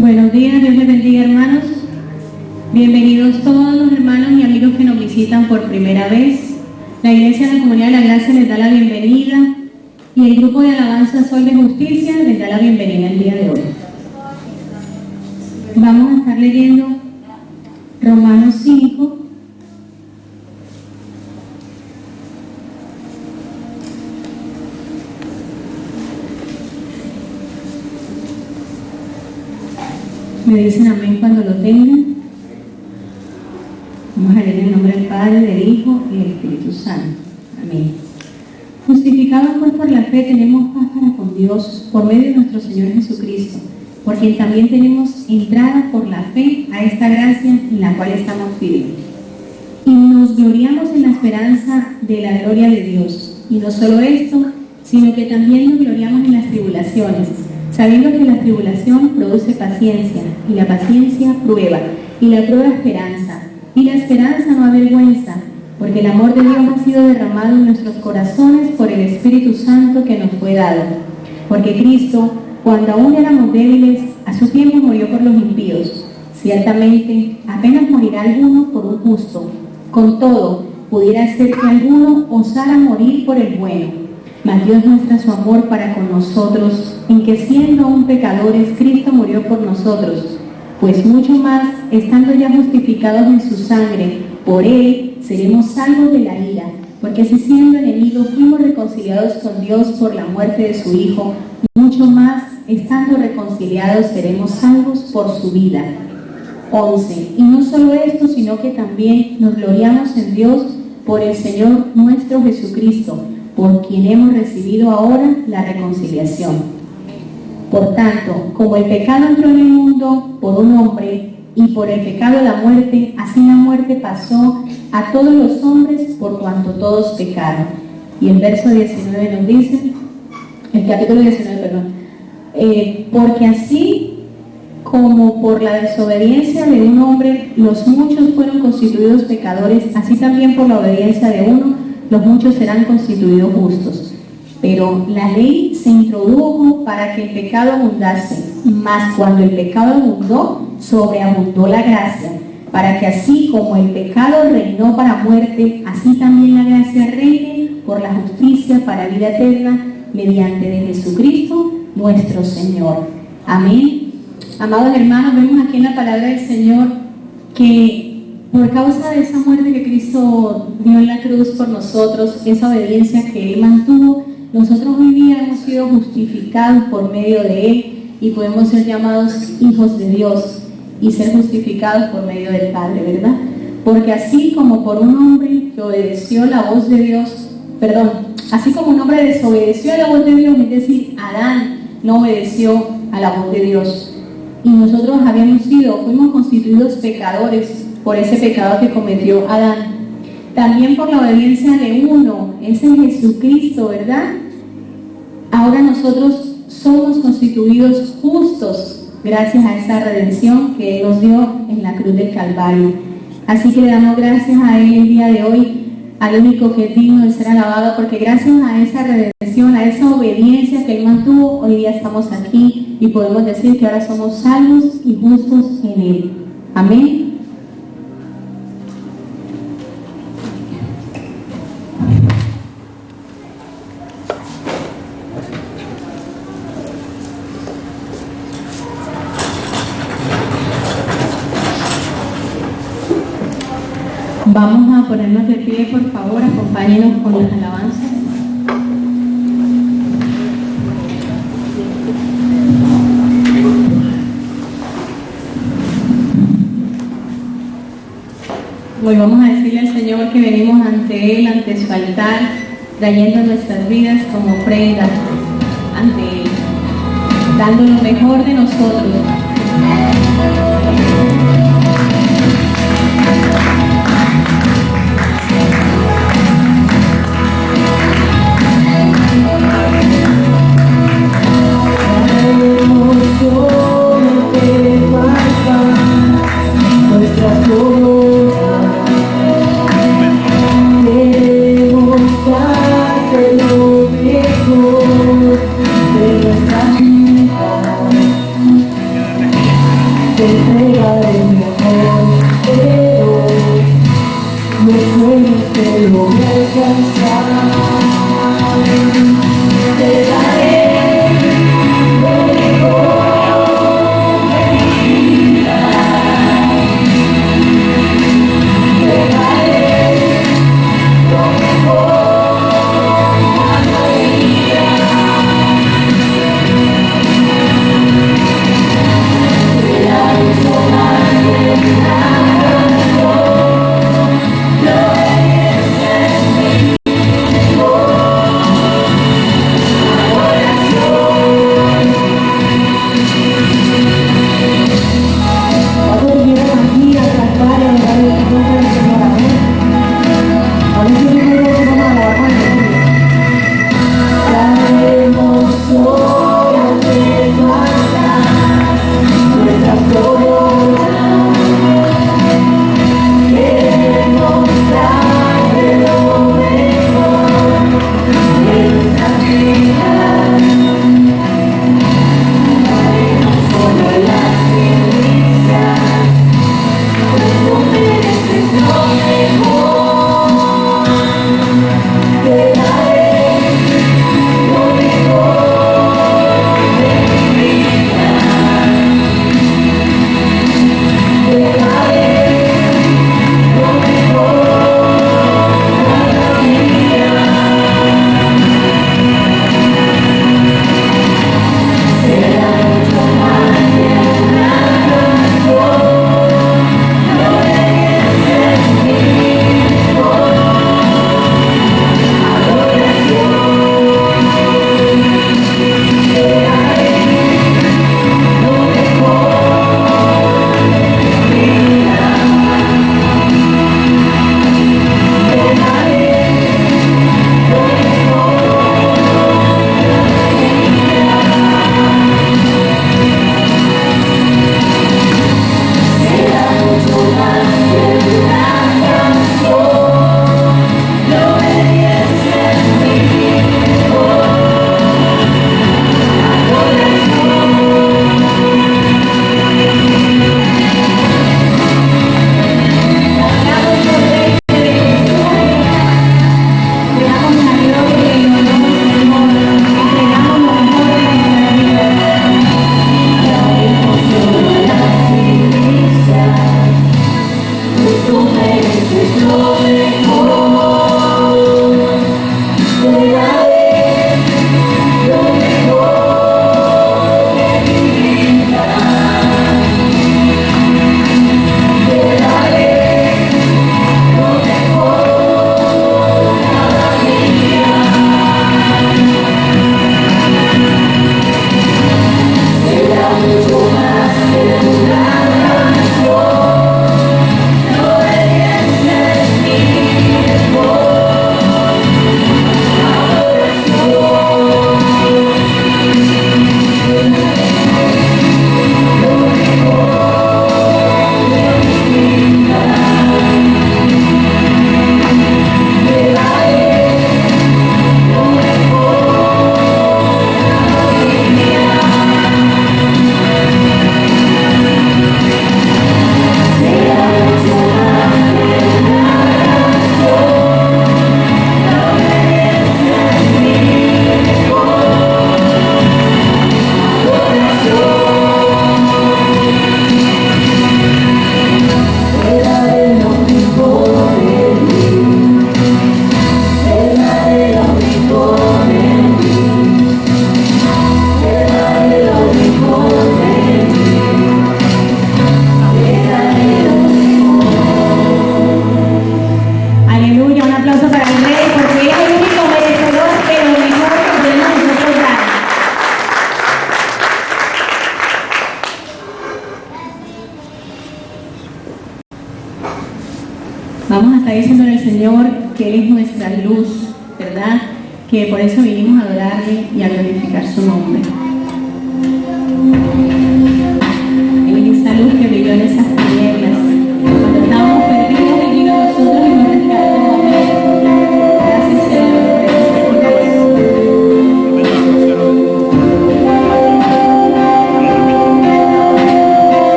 Buenos días, Dios les bendiga, hermanos. Bienvenidos todos los hermanos y amigos que nos visitan por primera vez. La Iglesia de la Comunidad de la Gracia les da la bienvenida y el grupo de alabanza Sol de Justicia les da la bienvenida el día de hoy. Vamos a estar leyendo Romanos 5. Me dicen amén cuando lo tengan. Vamos a leer en el nombre del Padre, del Hijo y del Espíritu Santo. Amén. Justificados pues por la fe tenemos paz para con Dios por medio de nuestro Señor Jesucristo, por quien también tenemos entrada por la fe a esta gracia en la cual estamos firmes. Y nos gloriamos en la esperanza de la gloria de Dios. Y no solo esto, sino que también nos gloriamos en las tribulaciones, sabiendo que la tribulación produce paciencia, y la paciencia prueba, y la prueba esperanza, y la esperanza no avergüenza, porque el amor de Dios ha sido derramado en nuestros corazones por el Espíritu Santo que nos fue dado. Porque Cristo, cuando aún éramos débiles, a su tiempo murió por los impíos. Ciertamente, apenas morirá alguno por un justo. Con todo, pudiera ser que alguno osara morir por el bueno. Mas Dios muestra su amor para con nosotros, en que siendo aún pecadores, Cristo murió por nosotros. Pues mucho más, estando ya justificados en su sangre, por Él seremos salvos de la ira. Porque si siendo enemigos fuimos reconciliados con Dios por la muerte de su Hijo, mucho más, estando reconciliados, seremos salvos por su vida. 11. Y no solo esto, sino que también nos gloriamos en Dios por el Señor nuestro Jesucristo, por quien hemos recibido ahora la reconciliación. Por tanto, como el pecado entró en el mundo por un hombre, y por el pecado la muerte, así la muerte pasó a todos los hombres por cuanto todos pecaron. Y el verso 19 nos dice, el capítulo 19, perdón, porque así como por la desobediencia de un hombre los muchos fueron constituidos pecadores, así también por la obediencia de uno los muchos serán constituidos justos. Pero la ley se introdujo para que el pecado abundase, mas cuando el pecado abundó, sobreabundó la gracia, para que así como el pecado reinó para muerte, así también la gracia reine por la justicia para vida eterna, mediante de Jesucristo nuestro Señor. Amén. Amados hermanos, vemos aquí en la palabra del Señor que por causa de esa muerte que Cristo dio en la cruz por nosotros, esa obediencia que Él mantuvo, nosotros hoy día hemos sido justificados por medio de Él y podemos ser llamados hijos de Dios y ser justificados por medio del Padre, ¿verdad? Porque así como por un hombre que obedeció la voz de Dios, así como un hombre desobedeció a la voz de Dios, es decir, Adán no obedeció a la voz de Dios. Y nosotros fuimos constituidos pecadores por ese pecado que cometió Adán. También por la obediencia de uno, ese es Jesucristo, ¿verdad? Ahora nosotros somos constituidos justos gracias a esa redención que Él nos dio en la cruz del Calvario. Así que le damos gracias a Él el día de hoy, al único que es digno de ser alabado, porque gracias a esa redención, a esa obediencia que Él mantuvo, hoy día estamos aquí y podemos decir que ahora somos salvos y justos en Él. Amén. Vamos a ponernos de pie, por favor, acompáñenos con las alabanzas. Hoy vamos a decirle al Señor que venimos ante Él, ante su altar, trayendo nuestras vidas como ofrenda ante Él, dando lo mejor de nosotros. Nuestra vida Vamos a estar diciéndole al Señor que Él es nuestra luz, ¿verdad? Que por eso vinimos a adorarle y a glorificar su nombre. Él es esa luz que brilló en esas tinieblas. Cuando estábamos perdidos, Él vino a nosotros y nos rescató. Amén. Gracias, Señor, por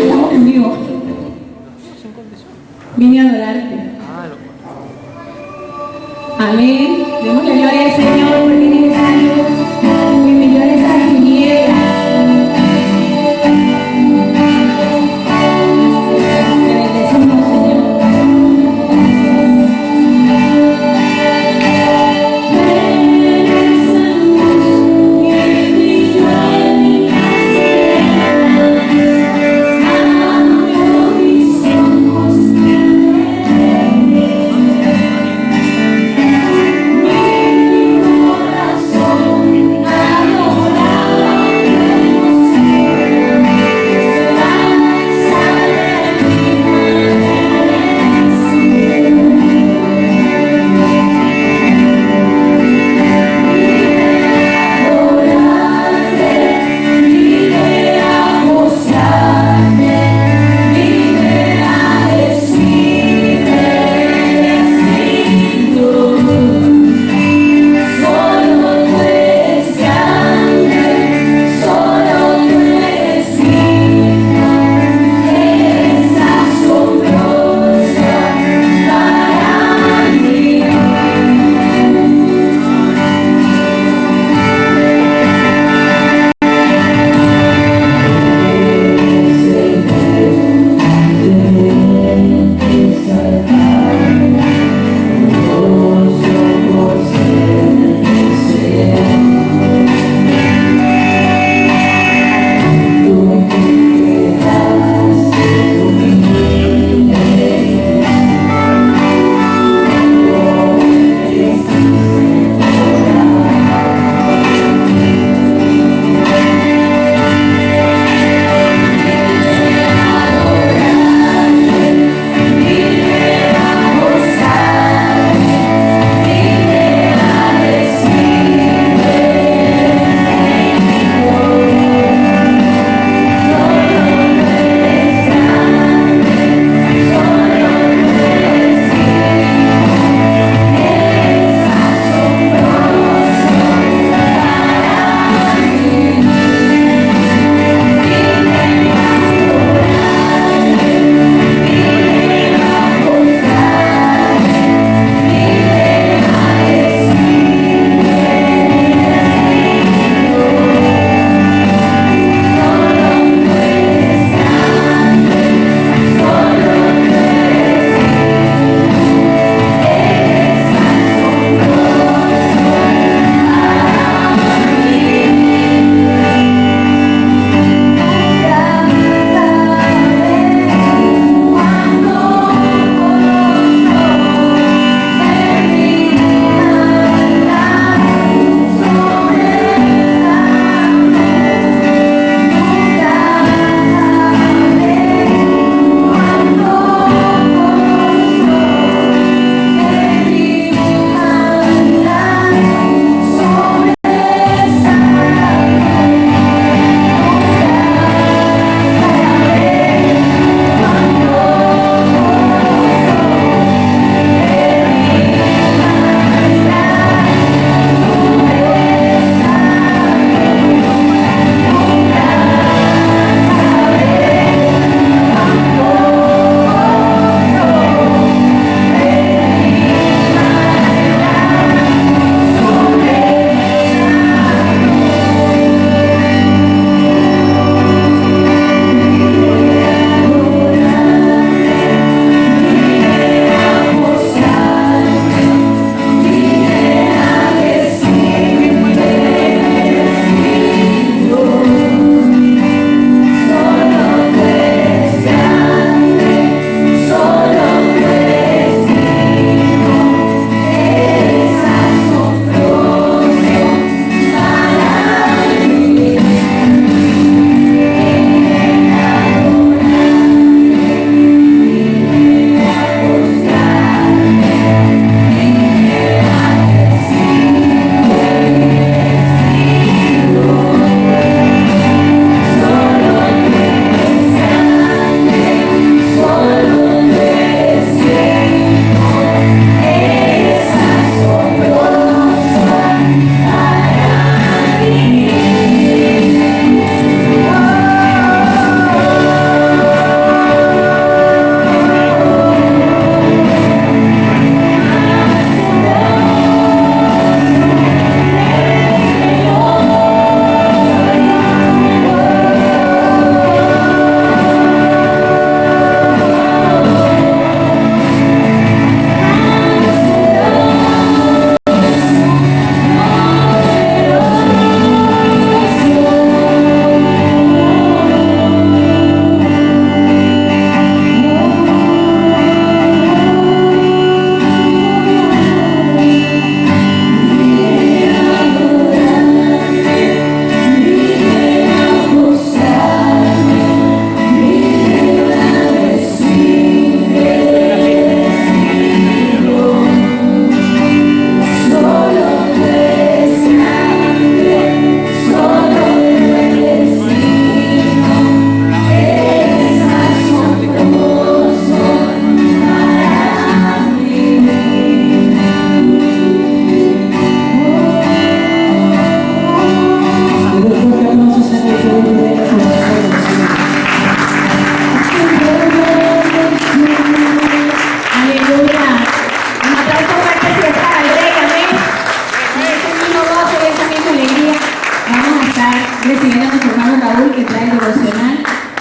estamos en vivo. Vine a adorarte. Amén. Démosle gloria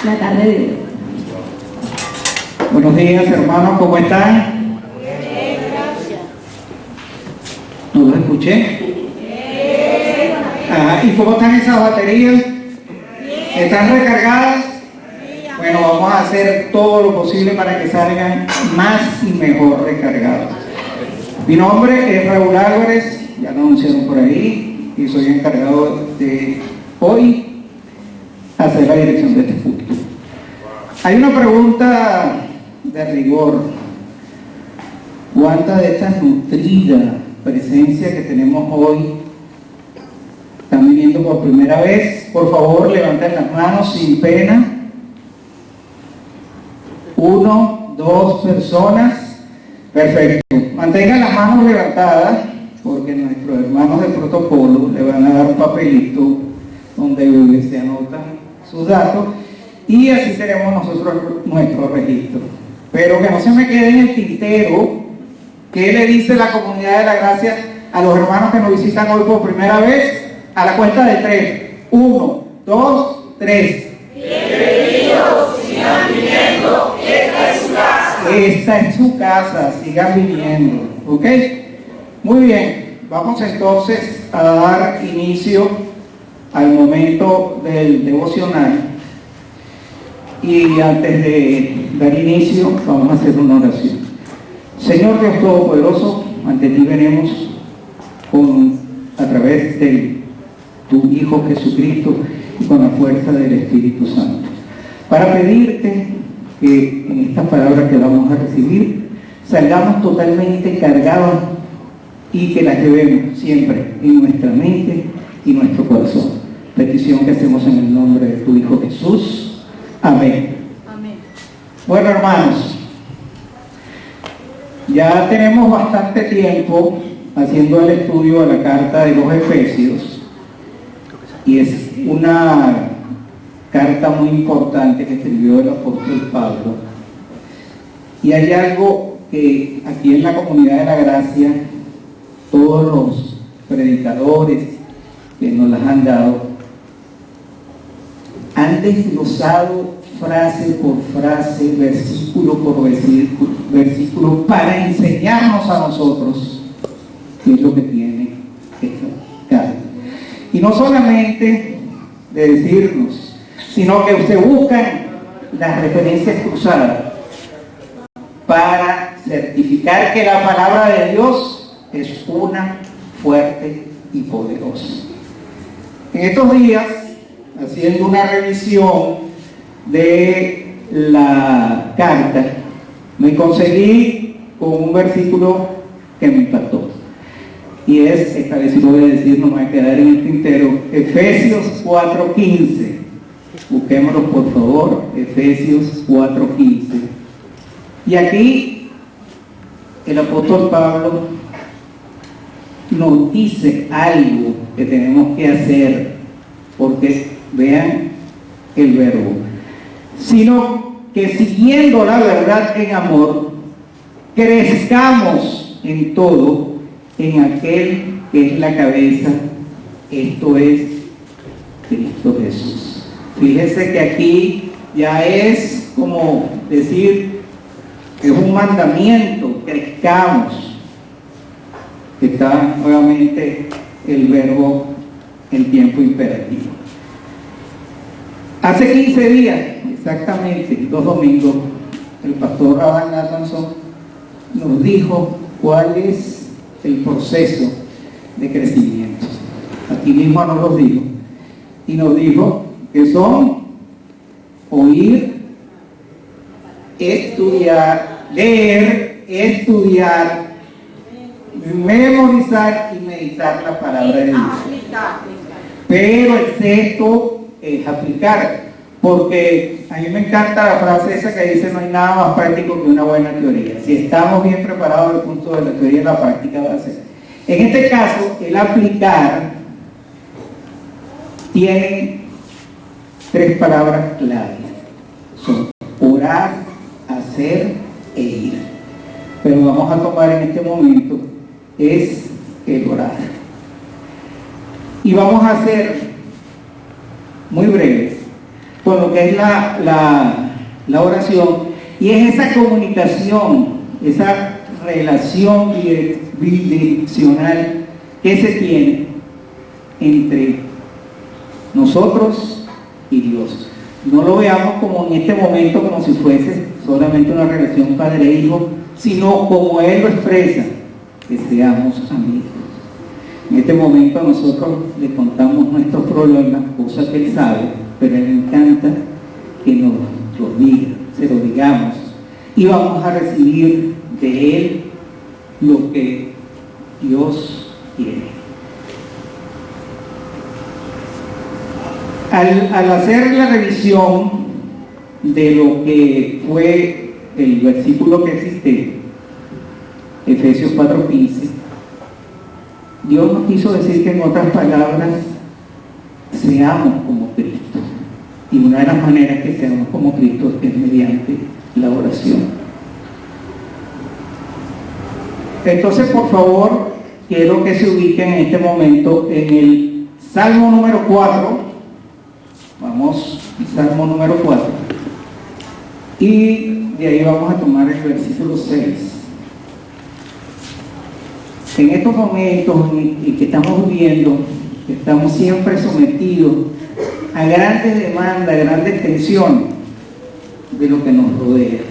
la tarde de hoy. Buenos días, hermanos, ¿cómo están? Bien, gracias. ¿No los escuché? ¿Y cómo están esas baterías? ¿Están recargadas? Bueno, vamos a hacer todo lo posible para que salgan más y mejor recargados. Mi nombre es Raúl Álvarez, ya lo anunciaron por ahí, y soy encargado de hoy hacer la dirección de este culto. Hay una pregunta de rigor. ¿Cuánta de esta nutrida presencia que tenemos hoy están viniendo por primera vez? Por favor, levanten las manos sin pena. 1, 2 personas. Perfecto. Mantengan las manos levantadas, porque nuestros hermanos de protocolo le van a dar un papelito donde se anotan sus datos y así tenemos nosotros nuestro registro. Pero que no se me quede en el tintero qué le dice la comunidad de la gracia a los hermanos que nos visitan hoy por primera vez. A la cuenta de 3. 1, 2, 3. Bienvenidos, sigan viniendo, esta es su casa. Esta es su casa, sigan viniendo. ¿Ok? Muy bien, vamos entonces a dar inicio al momento del devocional. Y antes de dar inicio, vamos a hacer una oración. Señor Dios Todopoderoso, ante ti venimos a través de tu Hijo Jesucristo y con la fuerza del Espíritu Santo, para pedirte que en estas palabras que vamos a recibir salgamos totalmente cargados y que las llevemos siempre en nuestra mente y nuestro corazón. Petición que hacemos en el nombre de tu Hijo Jesús. Amén. Amén. Bueno, hermanos, ya tenemos bastante tiempo haciendo el estudio de la carta de los Efesios, y es una carta muy importante que escribió el apóstol Pablo. Y hay algo que aquí en la comunidad de la gracia, todos los predicadores que nos las han dado, han desglosado frase por frase, versículo por versículo, para enseñarnos a nosotros qué es lo que tiene esta carta. Y no solamente de decirnos, sino que usted busca las referencias cruzadas para certificar que la palabra de Dios es una, fuerte y poderosa. En estos días, haciendo una revisión de la carta, me conseguí con un versículo que me impactó. Y esta vez sí lo voy a decir, no me voy a quedar en el tintero, Efesios 4:15. Busquémoslo por favor, Efesios 4:15. Y aquí el apóstol Pablo nos dice algo que tenemos que hacer, porque vean el verbo, sino que siguiendo la verdad en amor, crezcamos en todo en aquel que es la cabeza, esto es Cristo Jesús. Fíjese que aquí ya es como decir, es un mandamiento, crezcamos. Está nuevamente el verbo en tiempo imperativo. Hace 15 días, exactamente, 2 domingos, el pastor Adam Nathanson nos dijo cuál es el proceso de crecimiento. Aquí mismo nos lo dijo. Y nos dijo que son oír, estudiar, leer, estudiar, memorizar y meditar la palabra de Dios. Pero el sexto es aplicar, porque a mí me encanta la frase esa que dice: no hay nada más práctico que una buena teoría. Si estamos bien preparados desde el punto de la teoría, la práctica va a ser. En este caso, el aplicar tiene 3 palabras claves: son orar, hacer e ir. Pero vamos a tomar en este momento es el orar. Y vamos a hacer muy breve, con lo que es la oración, y es esa comunicación, esa relación bidireccional que se tiene entre nosotros y Dios. No lo veamos como en este momento como si fuese solamente una relación padre-hijo, sino como Él lo expresa, que seamos amigos. En este momento nosotros le contamos nuestros problemas, cosas que Él sabe, pero a Él le encanta que nos lo diga, se lo digamos, y vamos a recibir de Él lo que Dios quiere. Al hacer la revisión de lo que fue el versículo que existe, Efesios 4:15, Dios nos quiso decir que, en otras palabras, seamos como Cristo. Y una de las maneras que seamos como Cristo es mediante la oración. Entonces, por favor, quiero que se ubiquen en este momento en el Salmo número 4. Vamos al Salmo número 4. Y de ahí vamos a tomar el versículo 6. En estos momentos en que estamos viviendo, estamos siempre sometidos a grandes demandas, a grandes tensiones de lo que nos rodea.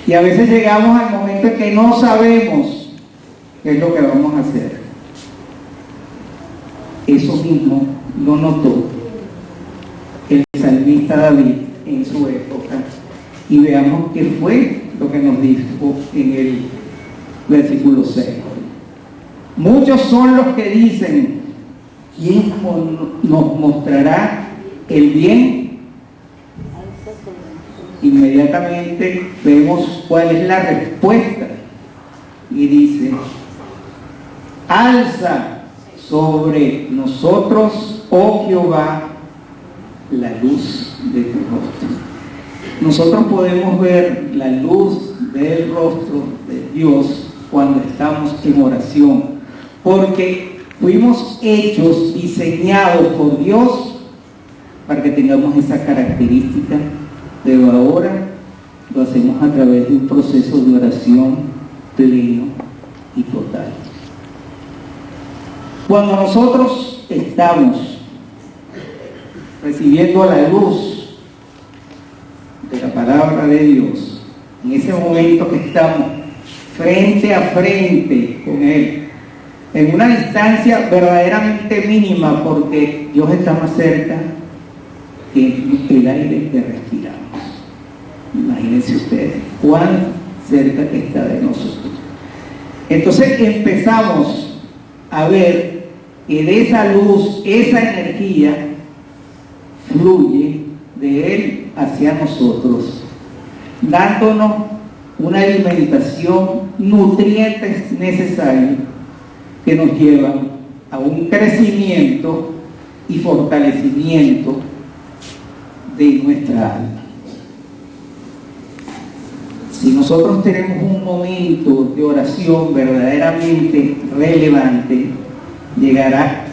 Y a veces llegamos al momento en que no sabemos qué es lo que vamos a hacer. Eso mismo lo notó el salmista David en su época. Y veamos qué fue lo que nos dijo en el versículo 6. Muchos son los que dicen: ¿quién nos mostrará el bien? Inmediatamente vemos cuál es la respuesta. Y dice: alza sobre nosotros, oh Jehová, la luz de tu rostro. Nosotros podemos ver la luz del rostro de Dios cuando estamos en oración, porque fuimos hechos, diseñados por Dios para que tengamos esa característica, pero ahora lo hacemos a través de un proceso de oración pleno y total. Cuando nosotros estamos recibiendo la luz de la palabra de Dios, en ese momento que estamos frente a frente con Él, en una distancia verdaderamente mínima, porque Dios está más cerca que el aire que respiramos. Imagínense ustedes cuán cerca está de nosotros. Entonces empezamos a ver que de esa luz, esa energía fluye de Él hacia nosotros, dándonos una alimentación, nutrientes necesarios que nos llevan a un crecimiento y fortalecimiento de nuestra alma. Si nosotros tenemos un momento de oración verdaderamente relevante, llegará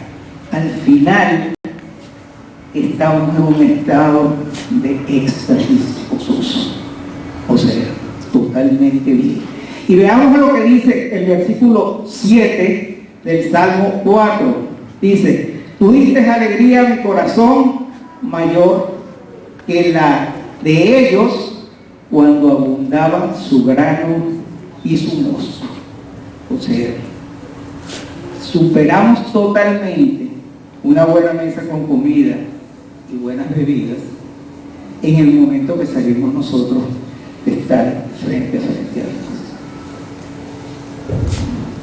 al final, estamos en un estado de éxtasis gozoso, o sea, totalmente bien. Y veamos lo que dice el versículo 7 del Salmo 4. Dice: tú diste alegría a mi corazón mayor que la de ellos cuando abundaban su grano y su mosto. O sea, superamos totalmente una buena mesa con comida y buenas bebidas en el momento que salimos nosotros de estar frente a Dios.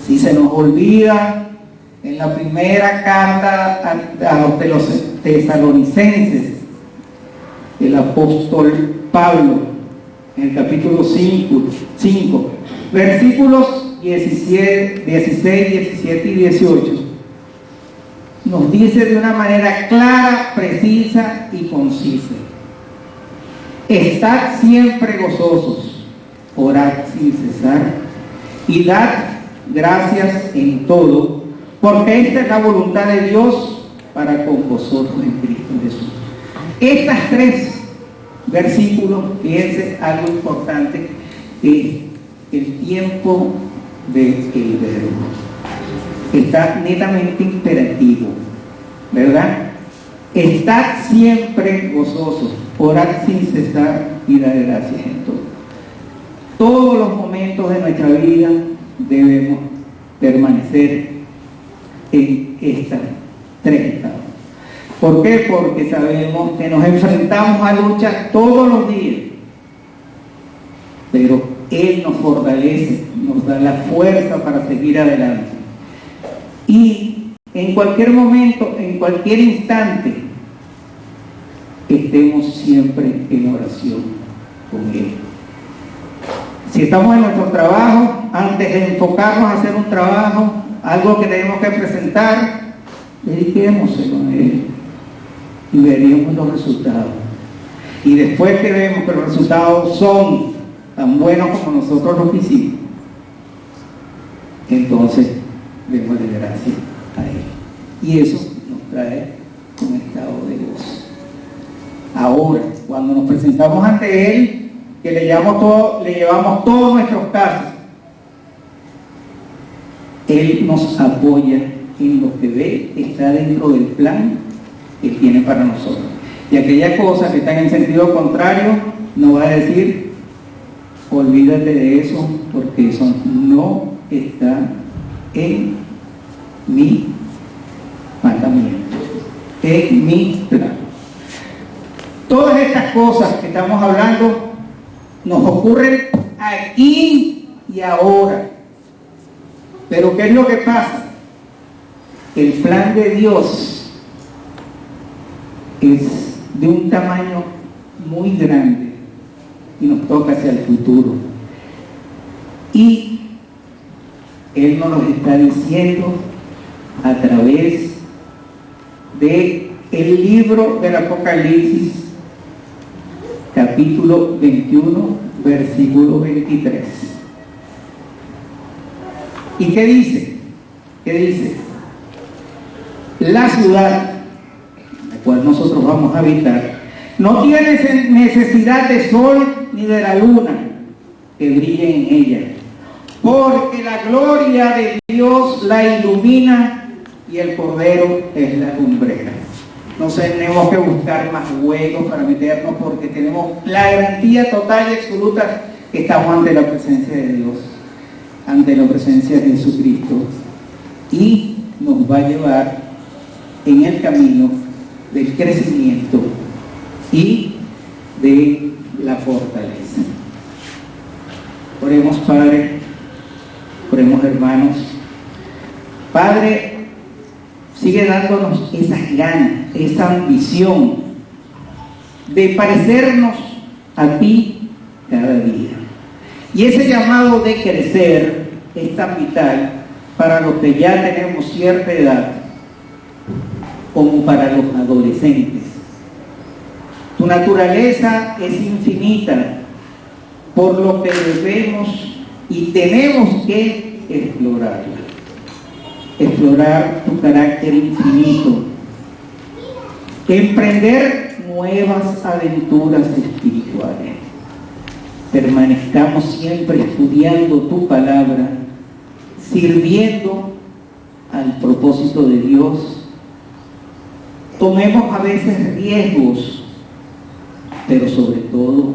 Si se nos olvida en la primera carta a los tesalonicenses, el apóstol Pablo, en el capítulo 5, versículos 16, 17 y 18, nos dice de una manera clara, precisa y concisa: estad siempre gozosos, orad sin cesar y dad gracias en todo, porque esta es la voluntad de Dios para con vosotros en Cristo Jesús. Estas 3 versículos, fíjense algo importante, es el tiempo del verbo. Está netamente imperativo, ¿verdad? Estad siempre gozosos, orad sin cesar y dar gracias en todo. Todos los momentos de nuestra vida debemos permanecer en estas 3 estados. ¿Por qué? Porque sabemos que nos enfrentamos a luchas todos los días, pero Él nos fortalece, nos da la fuerza para seguir adelante. Y en cualquier momento, en cualquier instante, estemos siempre en oración con Él. Si estamos en nuestro trabajo, antes de enfocarnos a hacer un trabajo, algo que tenemos que presentar, dediquémoselo a Él y veríamos los resultados. Y después que vemos que los resultados son tan buenos como nosotros los hicimos, entonces démosle gracias a Él. Y eso nos trae un estado de gozo. Ahora, cuando nos presentamos ante Él, que le llevamos todos nuestros casos, Él nos apoya en lo que ve está dentro del plan que tiene para nosotros. Y aquellas cosas que están en sentido contrario, no va a decir, olvídate de eso, porque eso no está en mi mandamiento, en mi plan. Todas estas cosas que estamos hablando nos ocurren aquí y ahora. Pero ¿qué es lo que pasa? El plan de Dios es de un tamaño muy grande y nos toca hacia el futuro. Y Él nos lo está diciendo a través de el libro del Apocalipsis, capítulo 21, versículo 23. ¿Y qué dice? ¿Qué dice? La ciudad, la cual nosotros vamos a habitar, no tiene necesidad de sol ni de la luna que brille en ella, porque la gloria de Dios la ilumina y el Cordero es la lumbrera. No tenemos que buscar más huecos para meternos, porque tenemos la garantía total y absoluta que estamos ante la presencia de Dios, ante la presencia de Jesucristo, y nos va a llevar en el camino del crecimiento y de la fortaleza. Oremos, Padre, oremos, hermanos. Padre, sigue dándonos esas ganas, esa ambición de parecernos a ti cada día. Y ese llamado de crecer es tan vital para los que ya tenemos cierta edad como para los adolescentes. Tu naturaleza es infinita, por lo que debemos y tenemos que explorarla. Explorar tu carácter infinito, emprender nuevas aventuras espirituales. Permanezcamos siempre estudiando tu palabra, sirviendo al propósito de Dios. Tomemos a veces riesgos, pero sobre todo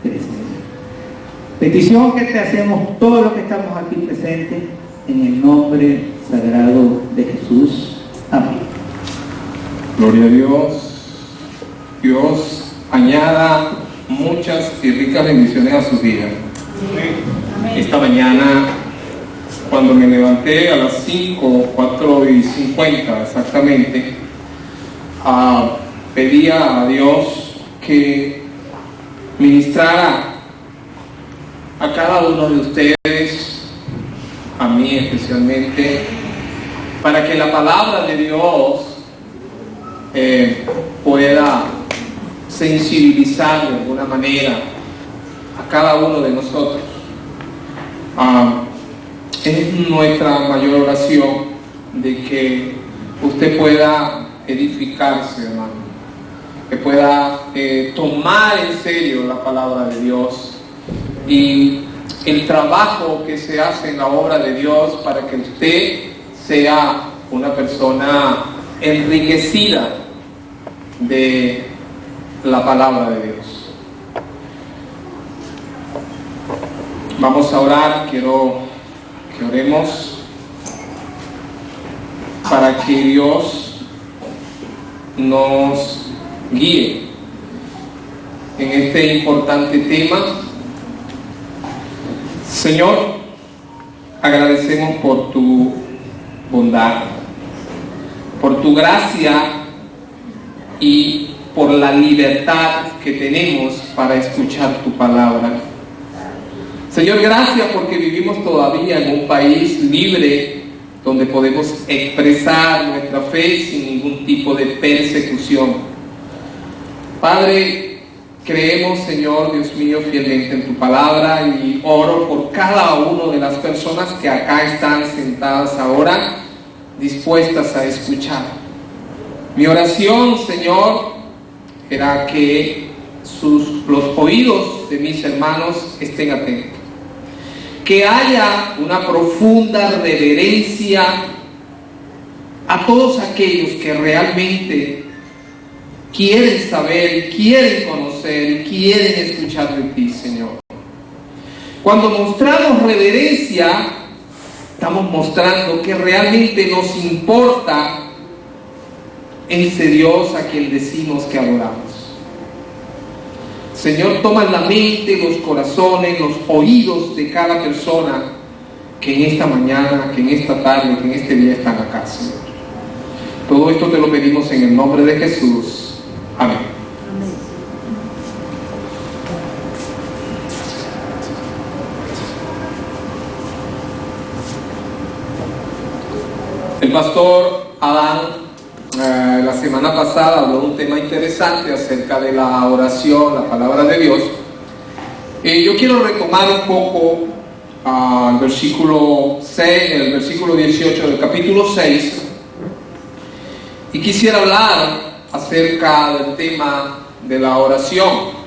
crecer. Petición que te hacemos todos los que estamos aquí presentes, en el nombre sagrado de Jesús. Amén. Gloria a Dios. Dios añada muchas y ricas bendiciones a sus vidas. Esta mañana, cuando me levanté a las 4:50 exactamente, pedía a Dios que ministrara a cada uno de ustedes, a mí especialmente, para que la palabra de Dios pueda sensibilizar de alguna manera a cada uno de nosotros. Es nuestra mayor oración de que usted pueda edificarse, hermano, que pueda tomar en serio la palabra de Dios y el trabajo que se hace en la obra de Dios para que usted sea una persona enriquecida de la palabra de Dios. Vamos a orar, quiero que oremos para que Dios nos guíe en este importante tema. Señor, agradecemos por tu bondad, por tu gracia y por la libertad que tenemos para escuchar tu palabra. Señor, gracias porque vivimos todavía en un país libre donde podemos expresar nuestra fe sin ningún tipo de persecución. Padre, creemos, Señor, Dios mío, fielmente en tu palabra y oro por cada una de las personas que acá están sentadas ahora, dispuestas a escuchar. Mi oración, Señor, era que los oídos de mis hermanos estén atentos. Que haya una profunda reverencia a todos aquellos que realmente quieren saber, quieren conocer, quieren escuchar de ti, Señor. Cuando mostramos reverencia, estamos mostrando que realmente nos importa ese Dios a quien decimos que adoramos. Señor, toma la mente, los corazones, los oídos de cada persona que en esta mañana, que en esta tarde, que en este día están acá, Señor. Todo esto te lo pedimos en el nombre de Jesús. Amén. El pastor Adán la semana pasada habló de un tema interesante acerca de la oración, la palabra de Dios. Yo quiero retomar un poco el versículo 6, el versículo 18 del capítulo 6, y quisiera hablar acerca del tema de la oración.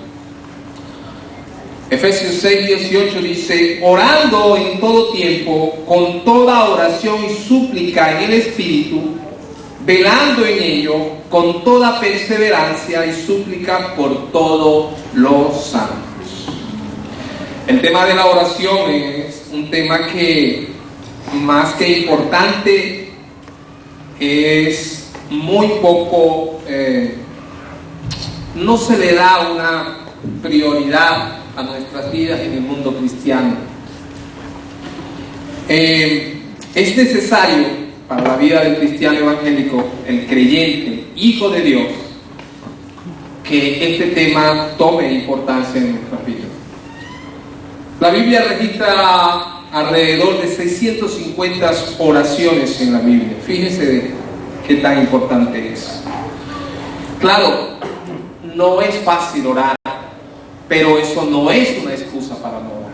Efesios 6, 18 dice: orando en todo tiempo, con toda oración y súplica en el Espíritu, velando en ello con toda perseverancia y súplica por todos los santos. El tema de la oración es un tema que, más que importante, es muy poco, no se le da una prioridad a nuestras vidas en el mundo cristiano. Es necesario para la vida del cristiano evangélico, el creyente, hijo de Dios, que este tema tome importancia en nuestras vidas. La Biblia registra alrededor de 650 oraciones en la Biblia. Fíjense de qué tan importante es. Claro, no es fácil orar, pero eso no es una excusa para no orar.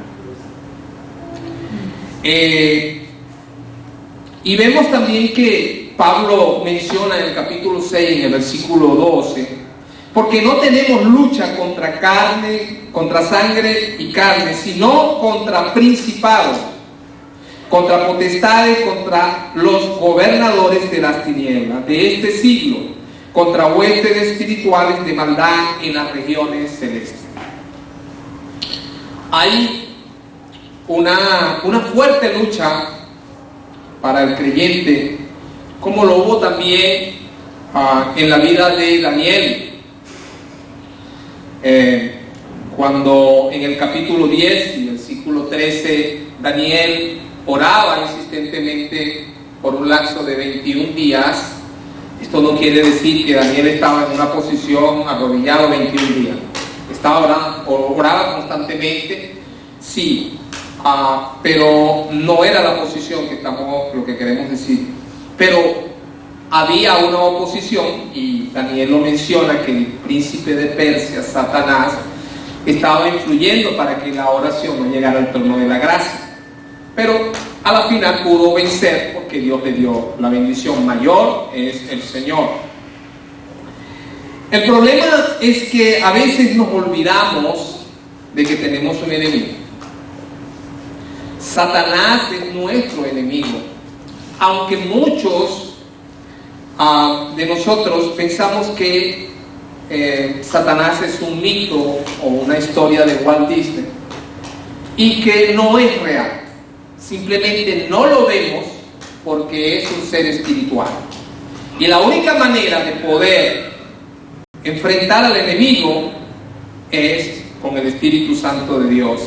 Y vemos también que Pablo menciona en el capítulo 6, en el versículo 12, porque no tenemos lucha contra carne, contra sangre y carne, sino contra principados, contra potestades, contra los gobernadores de las tinieblas de este siglo, contra huestes espirituales de maldad en las regiones celestes. Hay una fuerte lucha para el creyente, como lo hubo también en la vida de Daniel. Cuando en el capítulo 10 y versículo 13 Daniel oraba insistentemente por un lapso de 21 días, esto no quiere decir que Daniel estaba en una posición arrodillado 21 días. Estaba oraba constantemente, sí, pero no era la posición que estamos, lo que queremos decir. Pero había una oposición, y Daniel lo menciona, que el príncipe de Persia, Satanás, estaba influyendo para que la oración no llegara al trono de la gracia. Pero a la final pudo vencer, porque Dios le dio la bendición. Mayor es el Señor. El problema es que a veces nos olvidamos de que tenemos un enemigo. Satanás es nuestro enemigo, aunque muchos de nosotros pensamos que Satanás es un mito o una historia de Walt Disney y que no es real. Simplemente no lo vemos porque es un ser espiritual. Y la única manera de poder enfrentar al enemigo es con el Espíritu Santo de Dios.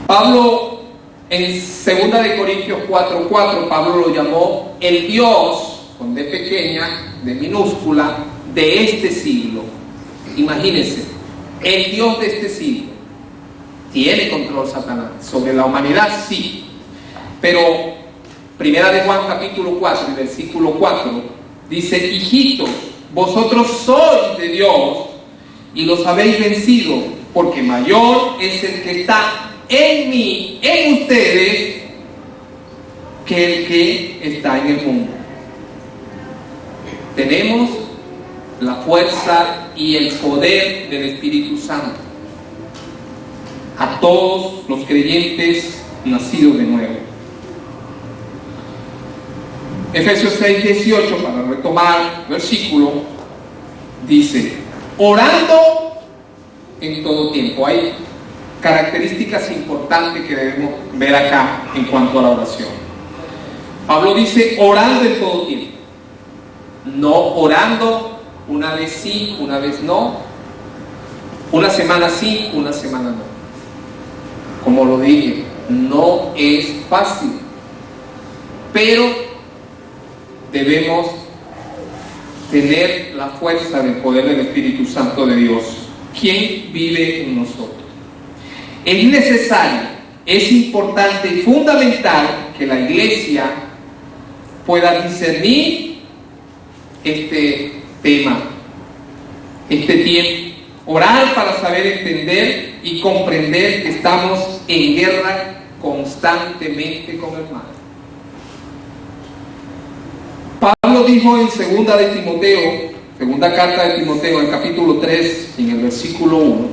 Pablo, en 2 de Corintios 4:4, Pablo lo llamó el Dios, con D pequeña, D minúscula, de este siglo. Imagínense, el Dios de este siglo. ¿Tiene control Satanás sobre la humanidad? Sí. Pero Primera de Juan capítulo 4 y versículo 4 dice: hijitos, vosotros sois de Dios y los habéis vencido, porque mayor es el que está en mí, en ustedes, que el que está en el mundo. Tenemos la fuerza y el poder del Espíritu Santo a todos los creyentes nacidos de nuevo. Efesios 6:18, para retomar el versículo, dice: orando en todo tiempo. Hay características importantes que debemos ver acá en cuanto a la oración. Pablo dice orando en todo tiempo, no orando una vez sí, una vez no, una semana sí, una semana no. Como lo dije, no es fácil, pero debemos tener la fuerza del poder del Espíritu Santo de Dios, quien vive en nosotros. Es necesario, es importante y fundamental que la iglesia pueda discernir este tema, este tiempo, orar para saber entender y comprender que estamos en guerra constantemente con el mal. Pablo dijo en segunda carta de Timoteo, en capítulo 3, en el versículo 1,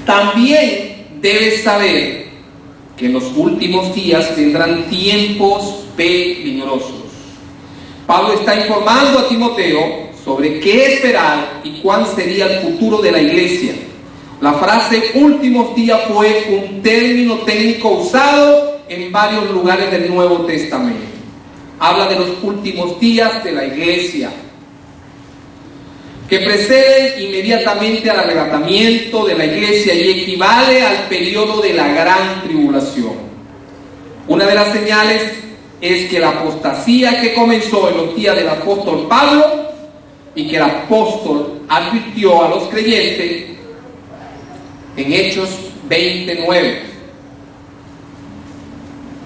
también debes saber que en los últimos días vendrán tiempos peligrosos. Pablo está informando a Timoteo sobre qué esperar y cuál sería el futuro de la iglesia. La frase últimos días fue un término técnico usado en varios lugares del Nuevo Testamento. Habla de los últimos días de la iglesia, que preceden inmediatamente al arrebatamiento de la iglesia y equivale al periodo de la gran tribulación. Una de las señales es que la apostasía que comenzó en los días del apóstol Pablo y que el apóstol advirtió a los creyentes en Hechos 29.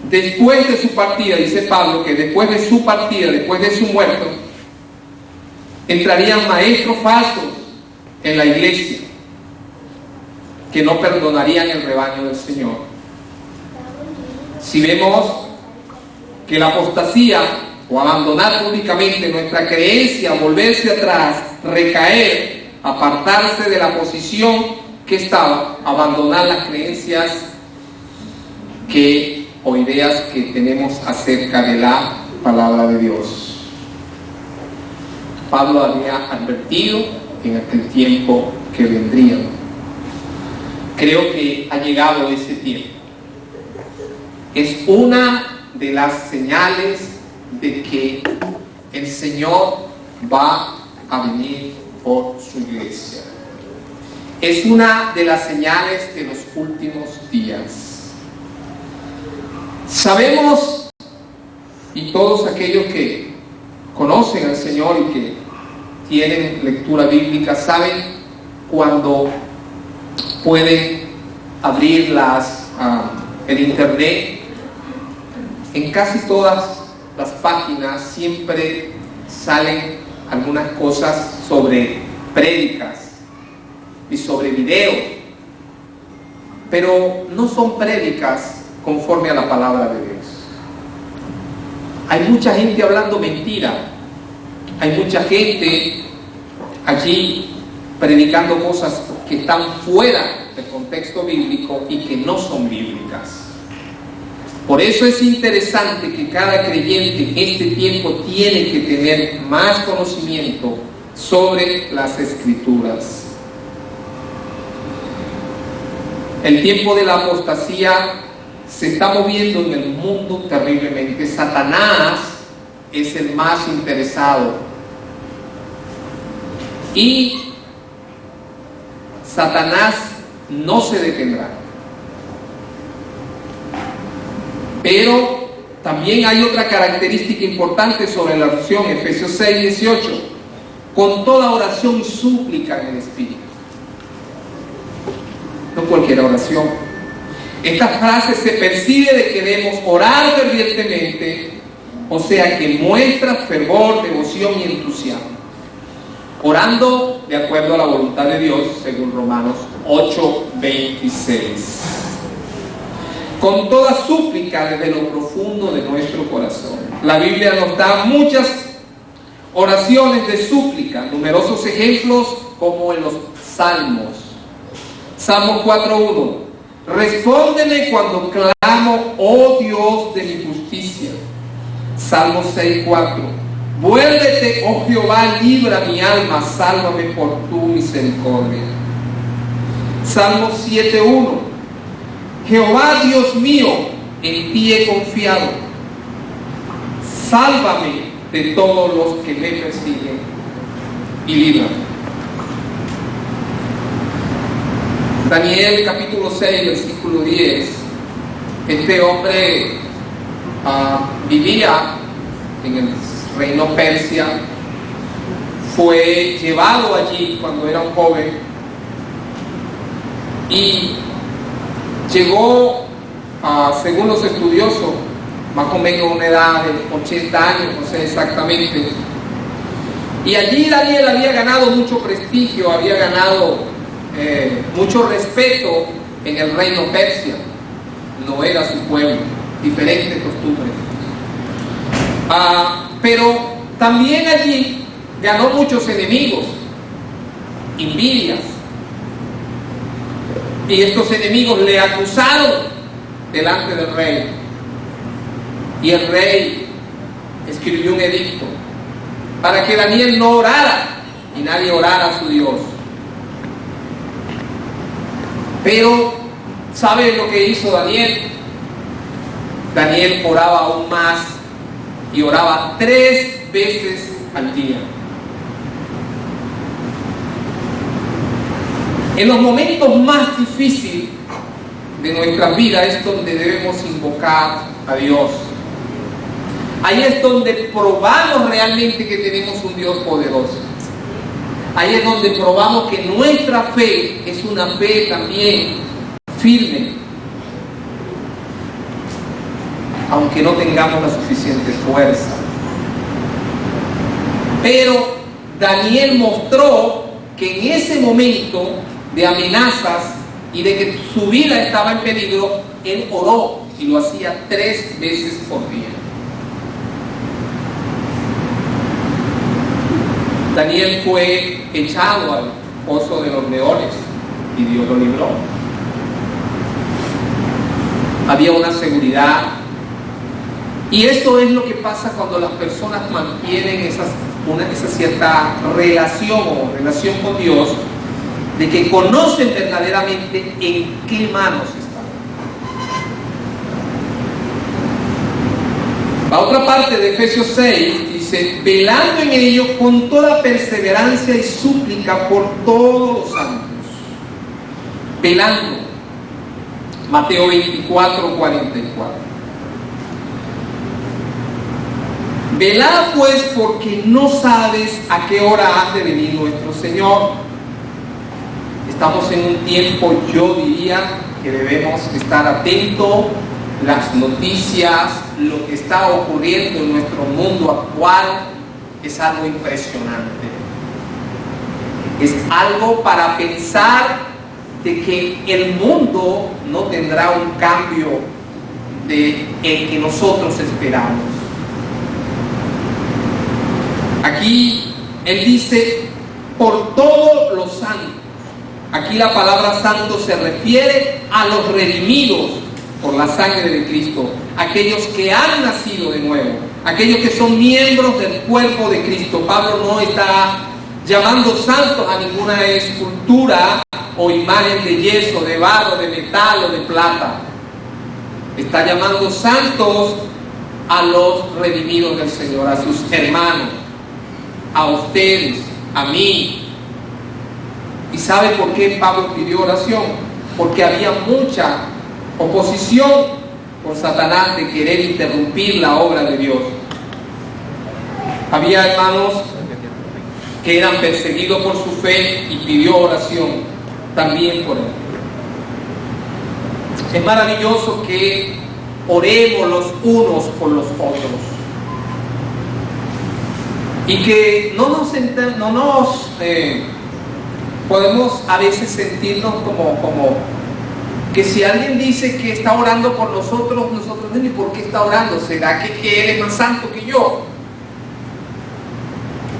Después de su partida, dice Pablo, que después de su partida, después de su muerte, entrarían maestros falsos en la iglesia que no perdonarían el rebaño del Señor. Si vemos que la apostasía o abandonar públicamente nuestra creencia, volverse atrás, recaer, apartarse de la posición que estaba, abandonar las creencias o ideas que tenemos acerca de la palabra de Dios. Pablo había advertido en aquel tiempo que vendría. Creo que ha llegado ese tiempo. Es una de las señales de que el Señor va a venir por su iglesia. Es una de las señales de los últimos días. Sabemos, y todos aquellos que conocen al Señor y que tienen lectura bíblica saben cuando pueden abrir el internet. En casi todas las páginas siempre salen algunas cosas sobre prédicas y sobre videos, pero no son prédicas conforme a la palabra de Dios. Hay mucha gente hablando mentira, Hay mucha gente allí predicando cosas que están fuera del contexto bíblico y que no son bíblicas. Por eso es interesante que cada creyente en este tiempo tiene que tener más conocimiento sobre las Escrituras. El tiempo de la apostasía se está moviendo en el mundo terriblemente. Satanás es el más interesado. Y Satanás no se detendrá. Pero también hay otra característica importante sobre la oración, Efesios 6:18, con toda oración y súplica en el Espíritu. No cualquier oración. Esta frase se percibe de que debemos orar fervientemente, o sea que muestra fervor, devoción y entusiasmo. Orando de acuerdo a la voluntad de Dios, según Romanos 8:26. Con toda súplica desde lo profundo de nuestro corazón. La Biblia nos da muchas oraciones de súplica, numerosos ejemplos como en los Salmos. Salmo 4:1. Respóndeme cuando clamo, oh Dios de mi justicia. Salmo 6:4. Vuélvete, oh Jehová, libra mi alma, sálvame por tu misericordia. Salmo 7:1. Jehová Dios mío, en ti he confiado. Sálvame de todos los que me persiguen y líbrame. Daniel capítulo 6, versículo 10. Este hombre vivía en el reino Persia, fue llevado allí cuando era un joven y llegó, según los estudiosos, más o menos a una edad de 80 años, no sé exactamente. Y allí Daniel había ganado mucho prestigio, había ganado mucho respeto en el reino Persia. No era su pueblo, diferentes costumbres. Pero también allí ganó muchos enemigos, envidias. Y estos enemigos le acusaron delante del rey. Y el rey escribió un edicto para que Daniel no orara y nadie orara a su Dios. Pero, ¿sabe lo que hizo Daniel? Daniel oraba aún más y oraba 3 veces al día. En los momentos más difíciles de nuestra vida es donde debemos invocar a Dios. Ahí es donde probamos realmente que tenemos un Dios poderoso. Ahí es donde probamos que nuestra fe es una fe también firme, aunque no tengamos la suficiente fuerza. Pero Daniel mostró que en ese momento de amenazas y de que su vida estaba en peligro, él oró y lo hacía 3 veces por día. Daniel fue echado al pozo de los leones y Dios lo libró. Había una seguridad. Y esto es lo que pasa cuando las personas mantienen esa cierta relación con Dios, de que conocen verdaderamente en qué manos están. La otra parte de Efesios 6 dice: velando en ello con toda perseverancia y súplica por todos los santos. Velando. Mateo 24:44. Velad pues, porque no sabes a qué hora ha de venir nuestro Señor. Estamos en un tiempo, yo diría, que debemos estar atentos. Las noticias, lo que está ocurriendo en nuestro mundo actual es algo impresionante. Es algo para pensar de que el mundo no tendrá un cambio de el que nosotros esperamos. Aquí él dice, por todos los santos. Aquí la palabra santo se refiere a los redimidos por la sangre de Cristo, aquellos que han nacido de nuevo, aquellos que son miembros del cuerpo de Cristo. Pablo no está llamando santos a ninguna escultura o imagen de yeso, de barro, de metal o de plata. Está llamando santos a los redimidos del Señor, a sus hermanos, a ustedes, a mí. ¿Y sabe por qué Pablo pidió oración? Porque había mucha oposición por Satanás de querer interrumpir la obra de Dios. Había hermanos que eran perseguidos por su fe y pidió oración también por él. Es maravilloso que oremos los unos por los otros y que no nos podemos a veces sentirnos como que si alguien dice que está orando por nosotros ¿y por qué está orando? ¿Será que él es más santo que yo?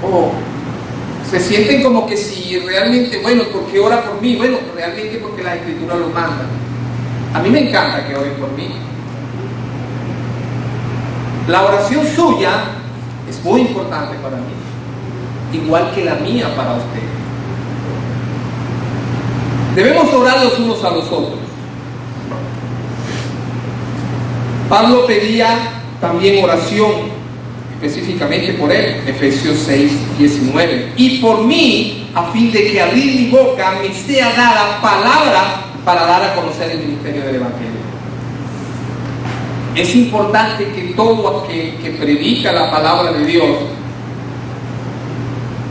O se sienten como que si realmente, bueno, ¿por qué ora por mí? Bueno, realmente porque la Escritura lo manda. A mí me encanta que oren por mí. La oración suya es muy importante para mí, igual que la mía para usted. Debemos orar los unos a los otros. Pablo pedía también oración específicamente por él, Efesios 6:19, y por mí, a fin de que abrir mi boca me sea dada palabra para dar a conocer el ministerio del Evangelio. Es importante que todo aquel que predica la palabra de Dios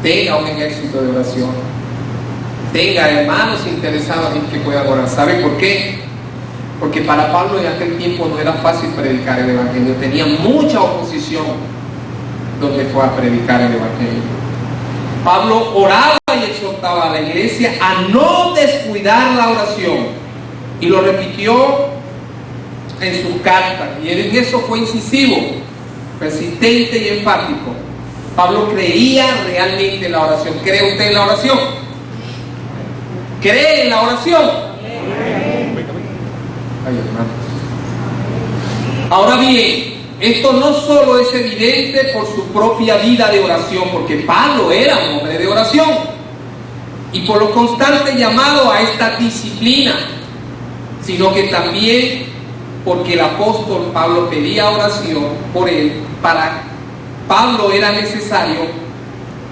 tenga un ejército de oración, tenga hermanos interesados en que puedan orar. ¿Sabe por qué? Porque para Pablo en aquel tiempo no era fácil predicar el Evangelio, tenía mucha oposición donde fue a predicar el Evangelio. Pablo oraba y exhortaba a la iglesia a no descuidar la oración, y lo repitió en sus cartas, y él en eso fue incisivo, persistente y enfático. Pablo creía realmente en la oración. ¿Cree usted en la oración? ¿Cree en la oración? Ay, hermanos. Ahora bien, esto no solo es evidente por su propia vida de oración, porque Pablo era un hombre de oración, y por lo constante llamado a esta disciplina, sino que también porque el apóstol Pablo pedía oración por él. Para Pablo era necesario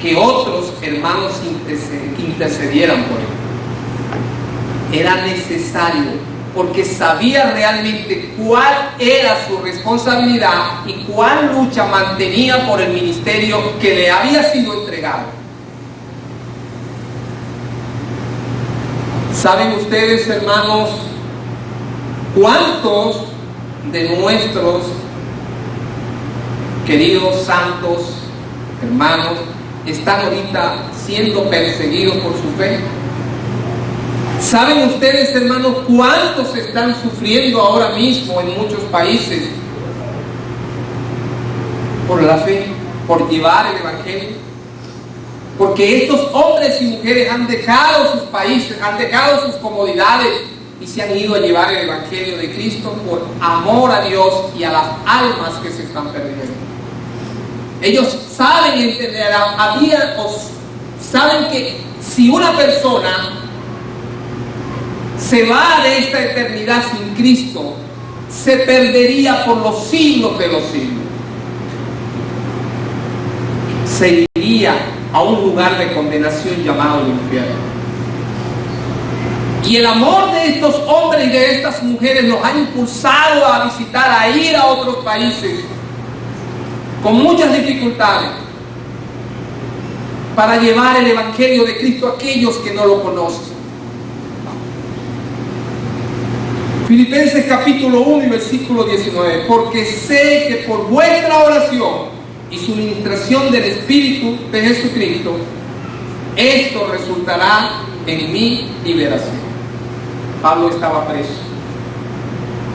que otros hermanos intercedieran por él. Era necesario, porque sabía realmente cuál era su responsabilidad y cuál lucha mantenía por el ministerio que le había sido entregado. ¿Saben ustedes, hermanos, cuántos de nuestros queridos santos hermanos están ahorita siendo perseguidos por su fe? ¿Saben ustedes, hermanos, cuántos están sufriendo ahora mismo en muchos países por la fe, por llevar el Evangelio? Porque estos hombres y mujeres han dejado sus países, han dejado sus comodidades y se han ido a llevar el Evangelio de Cristo por amor a Dios y a las almas que se están perdiendo. Ellos saben entender, saben que si una persona se va de esta eternidad sin Cristo, se perdería por los siglos de los siglos. Se iría a un lugar de condenación llamado el infierno. Y el amor de estos hombres y de estas mujeres los ha impulsado a visitar, a ir a otros países con muchas dificultades para llevar el Evangelio de Cristo a aquellos que no lo conocen. Filipenses capítulo 1 y versículo 19, porque sé que por vuestra oración y suministración del Espíritu de Jesucristo, esto resultará en mi liberación. Pablo estaba preso.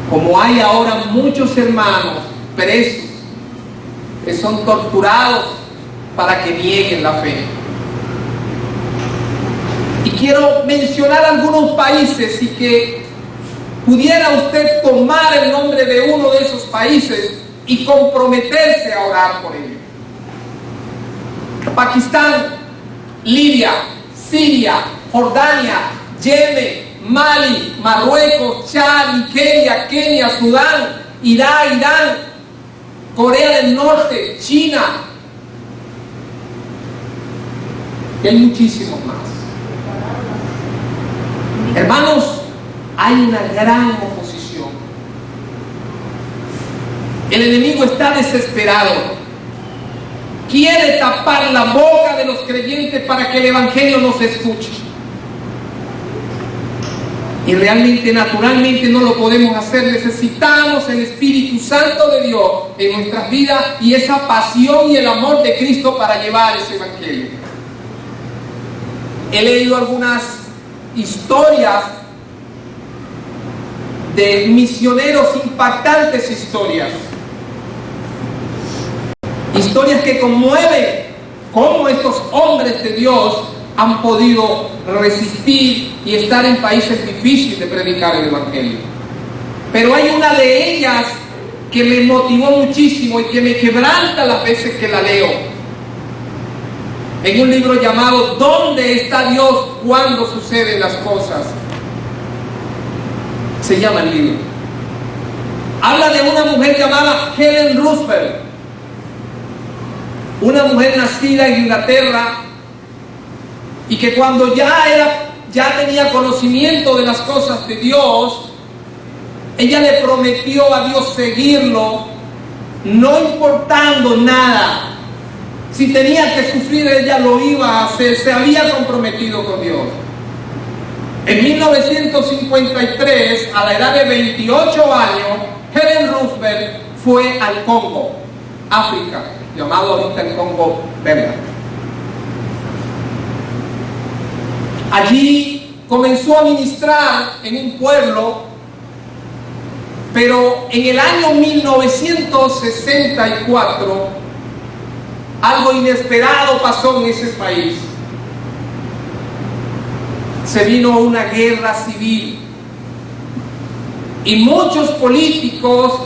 Como hay ahora muchos hermanos presos que son torturados para que nieguen la fe. Y quiero mencionar algunos países y que pudiera usted tomar el nombre de uno de esos países y comprometerse a orar por ellos. Pakistán, Libia, Siria, Jordania, Yemen, Mali, Marruecos, Chad, Nigeria, Kenia, Sudán, Irak, Irán, Corea del Norte, China. Y hay muchísimos más. Hermanos, hay una gran oposición. El enemigo está desesperado. Quiere tapar la boca de los creyentes para que el evangelio no se escuche. Y realmente, naturalmente, no lo podemos hacer. Necesitamos el Espíritu Santo de Dios en nuestras vidas y esa pasión y el amor de Cristo para llevar ese evangelio. He leído algunas historias de misioneros, impactantes historias que conmueven cómo estos hombres de Dios han podido resistir y estar en países difíciles de predicar el evangelio. Pero hay una de ellas que me motivó muchísimo y que me quebranta las veces que la leo, en un libro llamado ¿Dónde está Dios cuando suceden las cosas? Se llama el libro. Habla de una mujer llamada Helen Roosevelt, una mujer nacida en Inglaterra y que cuando ya tenía conocimiento de las cosas de Dios, ella le prometió a Dios seguirlo, no importando nada. Si tenía que sufrir, ella lo iba a hacer. Se había comprometido con Dios. En 1953, a la edad de 28 años, Helen Roosevelt fue al Congo, África, llamado ahorita el Congo belga. Allí comenzó a ministrar en un pueblo, pero en el año 1964 algo inesperado pasó en ese país. Se vino una guerra civil y muchos políticos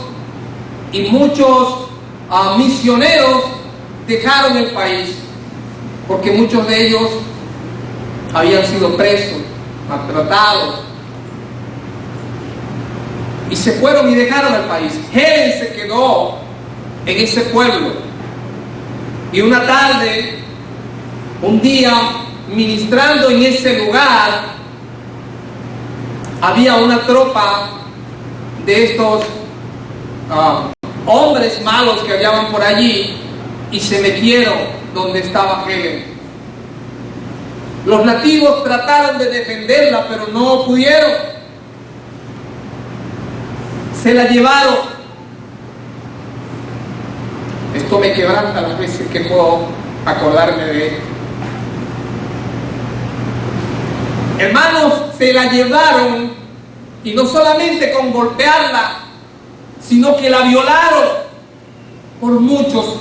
y muchos misioneros dejaron el país porque muchos de ellos habían sido presos, maltratados, y se fueron y dejaron el país. Helen se quedó en ese pueblo y una tarde, un día, ministrando en ese lugar, había una tropa de estos hombres malos que habían por allí y se metieron donde estaba Helen. Los nativos trataron de defenderla, pero no pudieron. Se la llevaron. Esto me quebranta las veces que puedo acordarme de esto. Hermanos, se la llevaron y no solamente con golpearla, sino que la violaron por muchos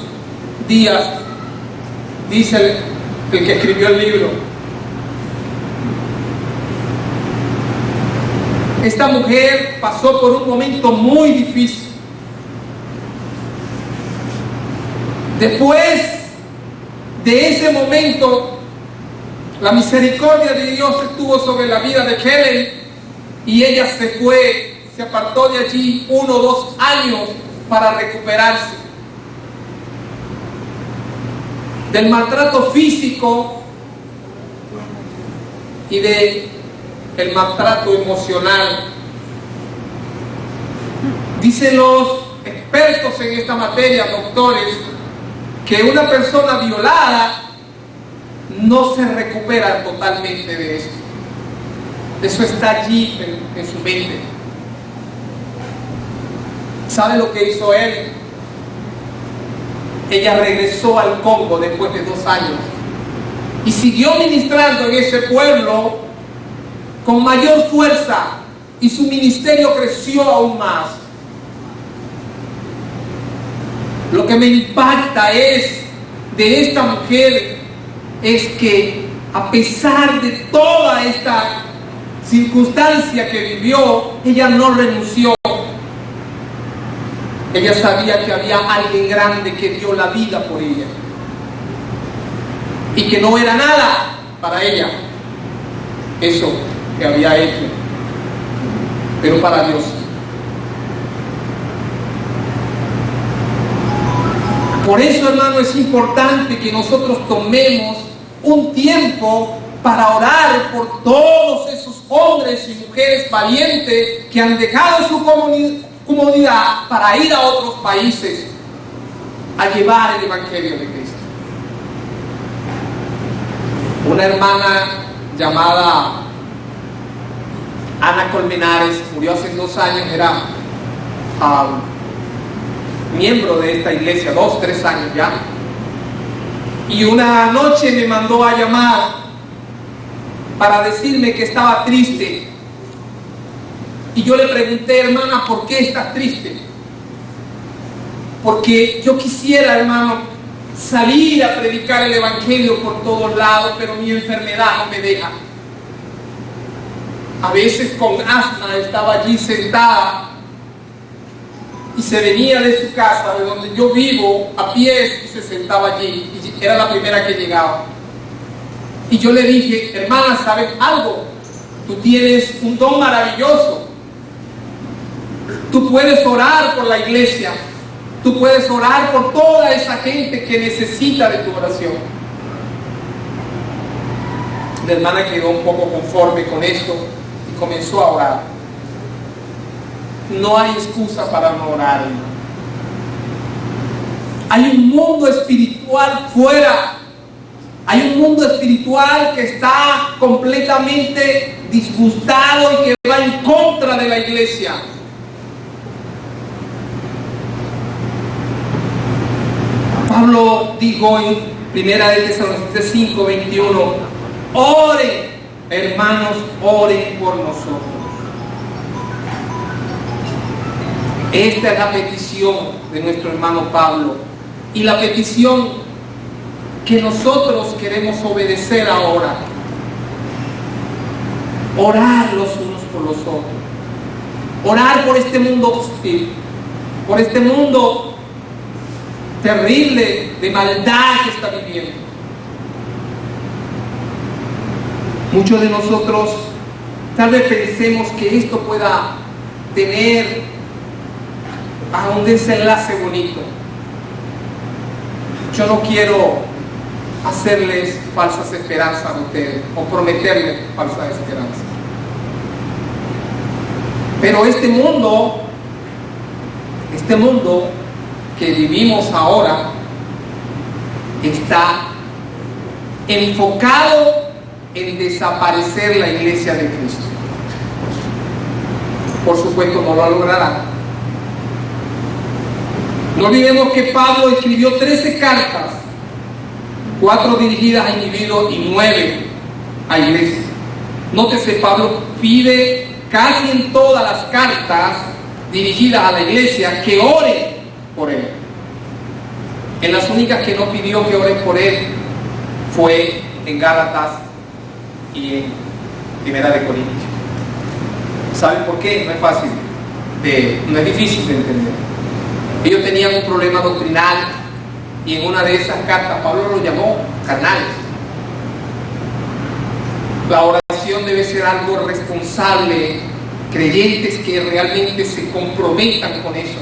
días, dice el que escribió el libro. Esta mujer pasó por un momento muy difícil. Después de ese momento, la misericordia de Dios estuvo sobre la vida de Helen y ella se fue, se apartó de allí 1 o 2 años para recuperarse del maltrato físico y del maltrato emocional. Dicen los expertos en esta materia, doctores, que una persona violada no se recupera totalmente de esto. Eso está allí en su mente. ¿Sabe lo que hizo él? Ella regresó al Congo después de 2 años y siguió ministrando en ese pueblo con mayor fuerza, y su ministerio creció aún más. Lo que me impacta es de esta mujer es que a pesar de toda esta circunstancia que vivió, ella no renunció. Ella sabía que había alguien grande que dio la vida por ella y que no era nada para ella eso que había hecho, pero para Dios. Por eso, hermano, es importante que nosotros tomemos un tiempo para orar por todos esos hombres y mujeres valientes que han dejado su comodidad para ir a otros países a llevar el Evangelio de Cristo. Una hermana llamada Ana Colmenares murió hace 2 años, era miembro de esta iglesia, 2, 3 años ya. Y una noche me mandó a llamar para decirme que estaba triste. Y yo le pregunté, hermana, ¿por qué estás triste? Porque yo quisiera, hermano, salir a predicar el Evangelio por todos lados, pero mi enfermedad no me deja. A veces con asma estaba allí sentada y se venía de su casa, de donde yo vivo, a pies, y se sentaba allí, y era la primera que llegaba. Y yo le dije, hermana, ¿sabes algo? Tú tienes un don maravilloso. Tú puedes orar por la iglesia. Tú puedes orar por toda esa gente que necesita de tu oración. La hermana quedó un poco conforme con esto y comenzó a orar. No hay excusa para no orar. Hay un mundo espiritual fuera. Hay un mundo espiritual que está completamente disgustado y que va en contra de la iglesia. Pablo dijo en 1 Tesalonicenses 5:21, oren, hermanos, oren por nosotros. Esta es la petición de nuestro hermano Pablo y la petición que nosotros queremos obedecer ahora. Orar los unos por los otros. Orar por este mundo hostil, por este mundo terrible de maldad que está viviendo. Muchos de nosotros tal vez pensemos que esto pueda tener un desenlace bonito. Yo no quiero hacerles falsas esperanzas a ustedes o prometerles falsas esperanzas. Pero este mundo que vivimos ahora está enfocado en desaparecer la iglesia de Cristo. Por supuesto no lo logrará. No olvidemos que Pablo escribió 13 cartas, 4 dirigidas a individuos y 9 a iglesias. Nótese, Pablo pide casi en todas las cartas dirigidas a la iglesia que oren por él. En las únicas que no pidió que oren por él fue en Gálatas y en 1 Corintios. ¿Saben por qué? No es fácil, no es difícil de entender. Ellos tenían un problema doctrinal y en una de esas cartas Pablo lo llamó carnales. La oración debe ser algo responsable, creyentes que realmente se comprometan con eso.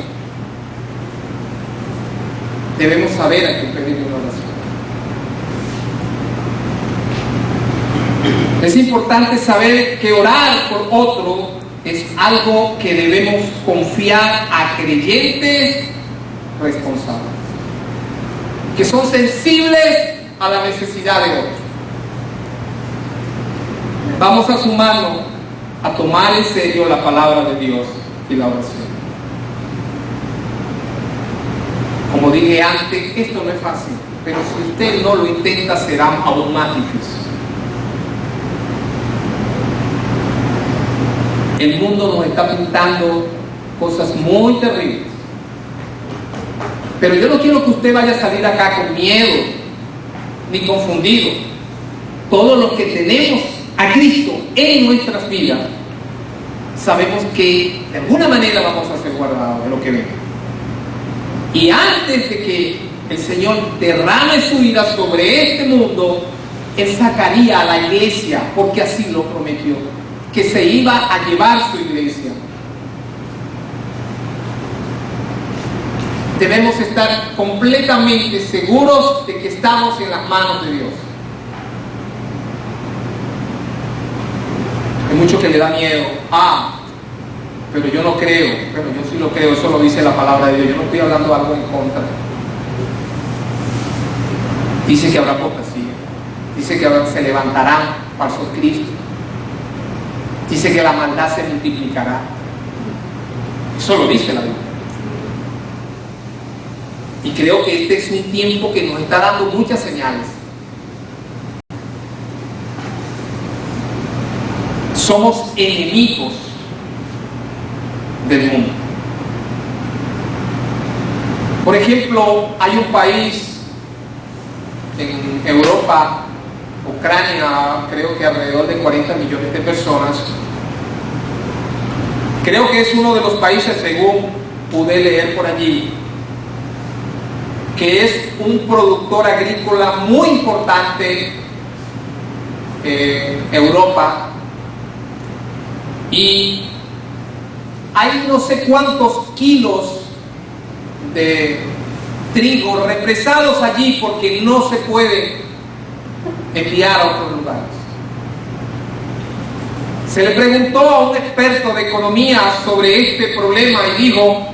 Debemos saber a qué pedir una oración. Es importante saber que orar por otro es algo que debemos confiar a creyentes responsables, que son sensibles a la necesidad de otros. Vamos a sumarnos a tomar en serio la palabra de Dios y la oración. Como dije antes, esto no es fácil, pero si usted no lo intenta será aún más difícil. El mundo nos está pintando cosas muy terribles. Pero yo no quiero que usted vaya a salir acá con miedo ni confundidos. Todos los que tenemos a Cristo en nuestras vidas, sabemos que de alguna manera vamos a ser guardados de lo que venga. Y antes de que el Señor derrame su ira sobre este mundo, Él sacaría a la iglesia, porque así lo prometió, que se iba a llevar su iglesia. Debemos estar completamente seguros de que estamos en las manos de Dios. Hay mucho que le da miedo. Pero yo no creo. Pero yo sí lo creo, eso lo dice la palabra de Dios. Yo no estoy hablando algo en contra. Dice que habrá apostasía. Dice que se levantarán falsos cristos. Dice que la maldad se multiplicará. Eso lo dice la Biblia. Y creo que este es un tiempo que nos está dando muchas señales. Somos enemigos del mundo. Por ejemplo, hay un país en Europa, Ucrania, creo que alrededor de 40 millones de personas. Creo que es uno de los países, según pude leer por allí, que es un productor agrícola muy importante en Europa, y hay no sé cuántos kilos de trigo represados allí porque no se puede enviar a otros lugares. Se le preguntó a un experto de economía sobre este problema y dijo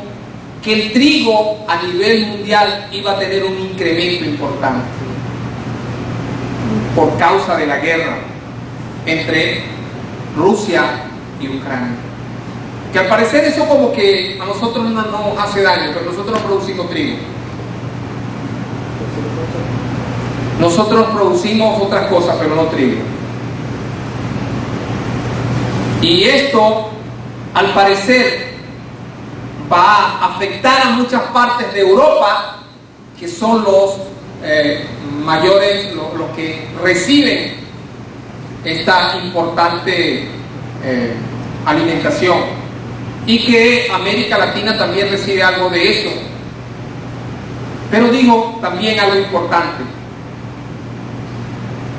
que el trigo a nivel mundial iba a tener un incremento importante por causa de la guerra entre Rusia y Ucrania. Que al parecer eso como que a nosotros no nos hace daño, pero nosotros producimos trigo. Nosotros producimos otras cosas, pero no trigo. Y esto, al parecer, va a afectar a muchas partes de Europa, que son los mayores, los que reciben esta importante alimentación, y que América Latina también recibe algo de eso. Pero digo también algo importante,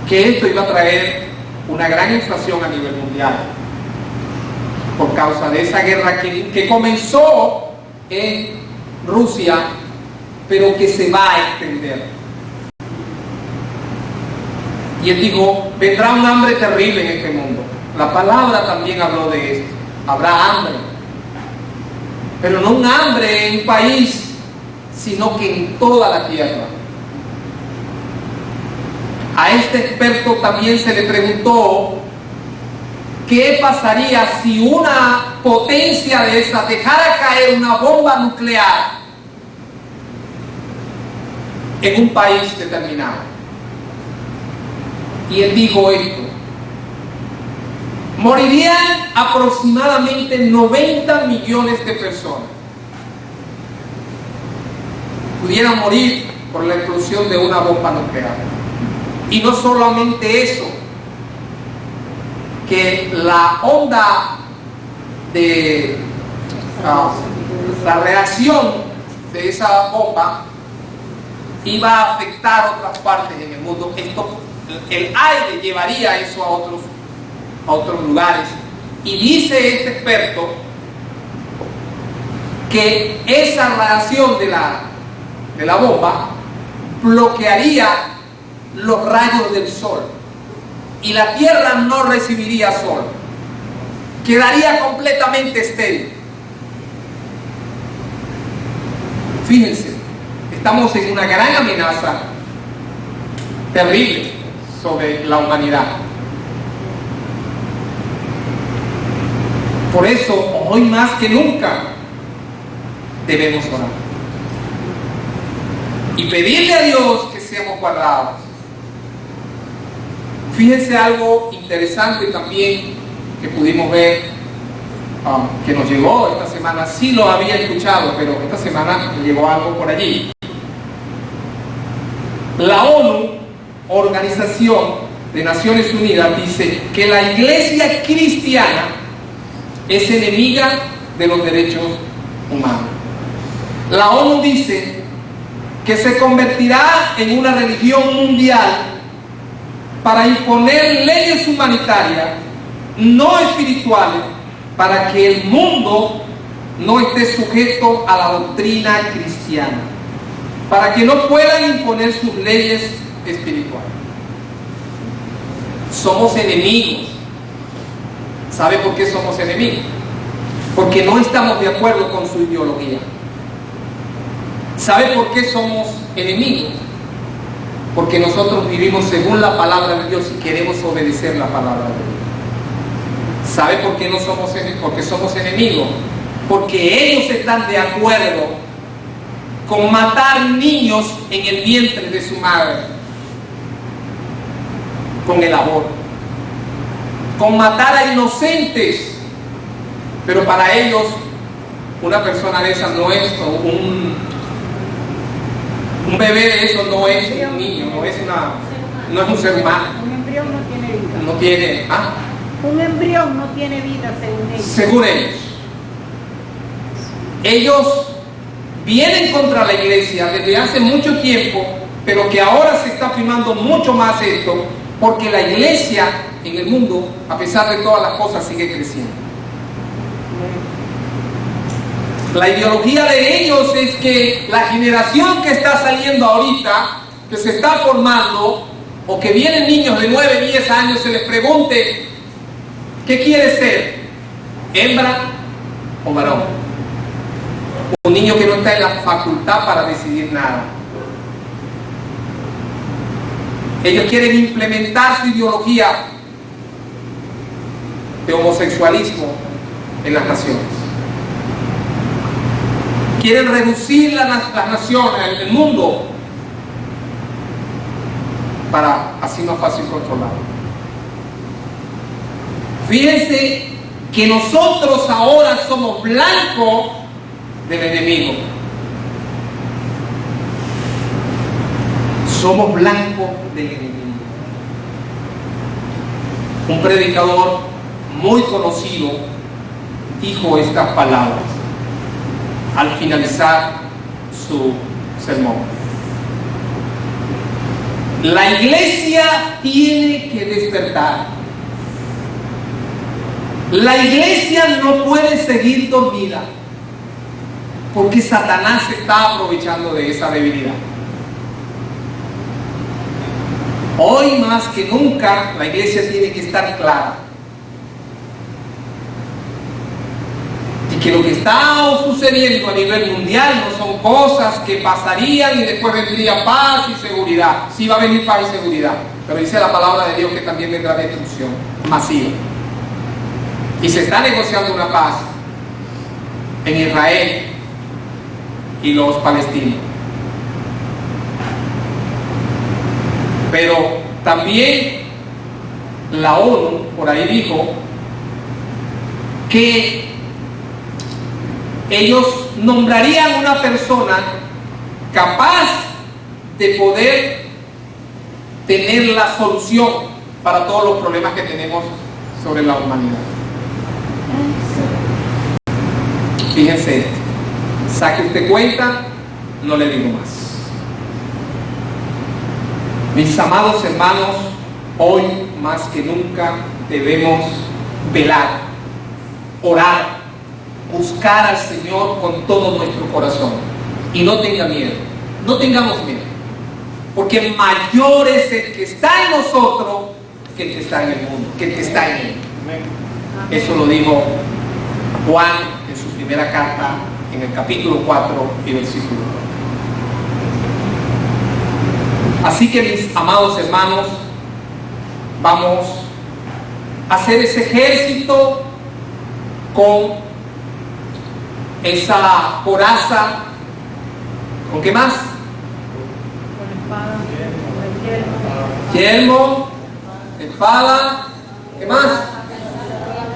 que esto iba a traer una gran inflación a nivel mundial por causa de esa guerra que comenzó en Rusia, pero que se va a extender. Y él dijo, vendrá un hambre terrible en este mundo. La palabra también habló de esto. Habrá hambre, pero no un hambre en un país, sino que en toda la tierra. A este experto también se le preguntó qué pasaría si una potencia de esa dejara caer una bomba nuclear en un país determinado. Y él dijo esto: morirían aproximadamente 90 millones de personas. Pudieran morir por la explosión de una bomba nuclear. Y no solamente eso, que la onda de la reacción de esa bomba iba a afectar otras partes en el mundo. El aire llevaría eso a otros lugares. Y dice este experto que esa radiación de la bomba bloquearía los rayos del sol y la tierra no recibiría sol, quedaría completamente estéril. Fíjense, estamos en una gran amenaza terrible sobre la humanidad. Por eso, hoy más que nunca, debemos orar y pedirle a Dios que seamos guardados. Fíjense algo interesante también que pudimos ver, que nos llegó esta semana. Sí lo había escuchado, pero esta semana me llegó algo por allí. La ONU Organización de Naciones Unidas dice que la iglesia cristiana es enemiga de los derechos humanos. La ONU dice que se convertirá en una religión mundial para imponer leyes humanitarias no espirituales para que el mundo no esté sujeto a la doctrina cristiana, para que no puedan imponer sus leyes espirituales. Somos enemigos. ¿Sabe por qué somos enemigos? Porque no estamos de acuerdo con su ideología. ¿Sabe por qué somos enemigos? Porque nosotros vivimos según la palabra de Dios y queremos obedecer la palabra de Dios. ¿Sabe por qué no somos enemigos? Porque somos enemigos. Porque ellos están de acuerdo con matar niños en el vientre de su madre, con el aborto, con matar a inocentes. Pero para ellos una persona de esa no es un bebé de eso, no es un niño, no es un ser humano. Un embrión no tiene vida. No tiene, Un embrión no tiene vida según ellos. según ellos. Ellos vienen contra la iglesia desde hace mucho tiempo, pero que ahora se está afirmando mucho más esto, porque la iglesia en el mundo, a pesar de todas las cosas, sigue creciendo. La ideología de ellos es que la generación que está saliendo ahorita, que se está formando, o que vienen niños de 9, 10 años, se les pregunte, ¿qué quiere ser? ¿Hembra o varón? Un niño que no está en la facultad para decidir nada. Ellos quieren implementar su ideología de homosexualismo en las naciones. Quieren reducir las naciones, el mundo, para así más fácil controlarlo. Fíjense que nosotros ahora somos blancos del enemigo. Somos blancos del enemigo. Un predicador muy conocido dijo estas palabras al finalizar su sermón: la iglesia tiene que despertar. La iglesia no puede seguir dormida, porque Satanás se está aprovechando de esa debilidad. Hoy más que nunca la iglesia tiene que estar clara y que lo que está sucediendo a nivel mundial no son cosas que pasarían y después vendría paz y seguridad. Sí va a venir paz y seguridad, pero dice la palabra de Dios que también vendrá destrucción masiva. Y se está negociando una paz en Israel y los palestinos. Pero también la ONU por ahí dijo que ellos nombrarían una persona capaz de poder tener la solución para todos los problemas que tenemos sobre la humanidad. Fíjense esto. Saque usted cuenta, no le digo más. Mis amados hermanos, hoy más que nunca debemos velar, orar, buscar al Señor con todo nuestro corazón. Y no tenga miedo, no tengamos miedo, porque mayor es el que está en nosotros que el que está en el mundo, que el que está en él. Eso lo dijo Juan en su primera carta, en el capítulo 4 y versículo 4. Así que mis amados hermanos, vamos a hacer ese ejército con esa coraza. ¿Con qué más? Con espada, con Yelmo, espada, ¿qué más?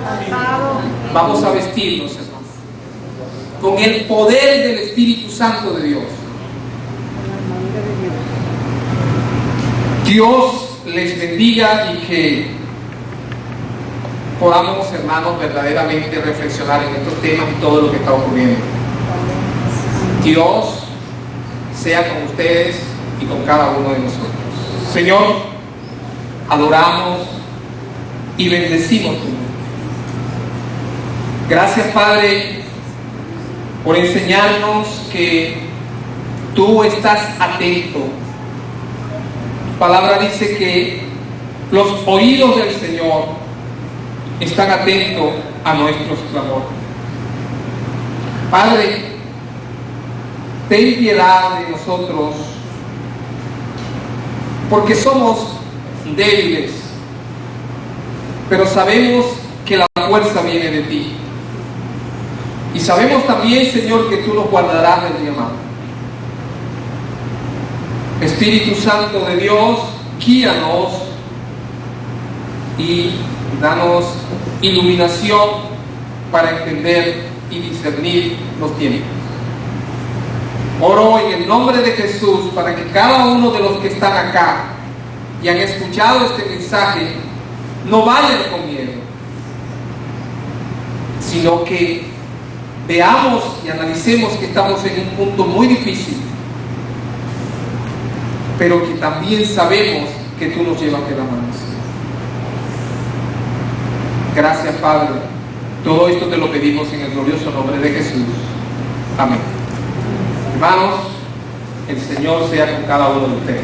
calzado. Vamos a vestirnos, hermanos, con el poder del Espíritu Santo de Dios. Dios les bendiga y que podamos, hermanos, verdaderamente reflexionar en estos temas y todo lo que está ocurriendo. Dios sea con ustedes y con cada uno de nosotros. Señor, adoramos y bendecimos tu nombre. Gracias, Padre, por enseñarnos que tú estás atento. Tu palabra dice que los oídos del Señor están atentos a nuestros clamores. Padre, ten piedad de nosotros, porque somos débiles, pero sabemos que la fuerza viene de ti. Y sabemos también, Señor, que tú nos guardarás del día malo. Espíritu Santo de Dios, guíanos y danos iluminación para entender y discernir los tiempos. Oro en el nombre de Jesús para que cada uno de los que están acá y han escuchado este mensaje no vayan con miedo, sino que veamos y analicemos que estamos en un punto muy difícil, pero que también sabemos que tú nos llevas de la mano. Gracias, Padre. Todo esto te lo pedimos en el glorioso nombre de Jesús. Amén. Hermanos, el Señor sea con cada uno de ustedes.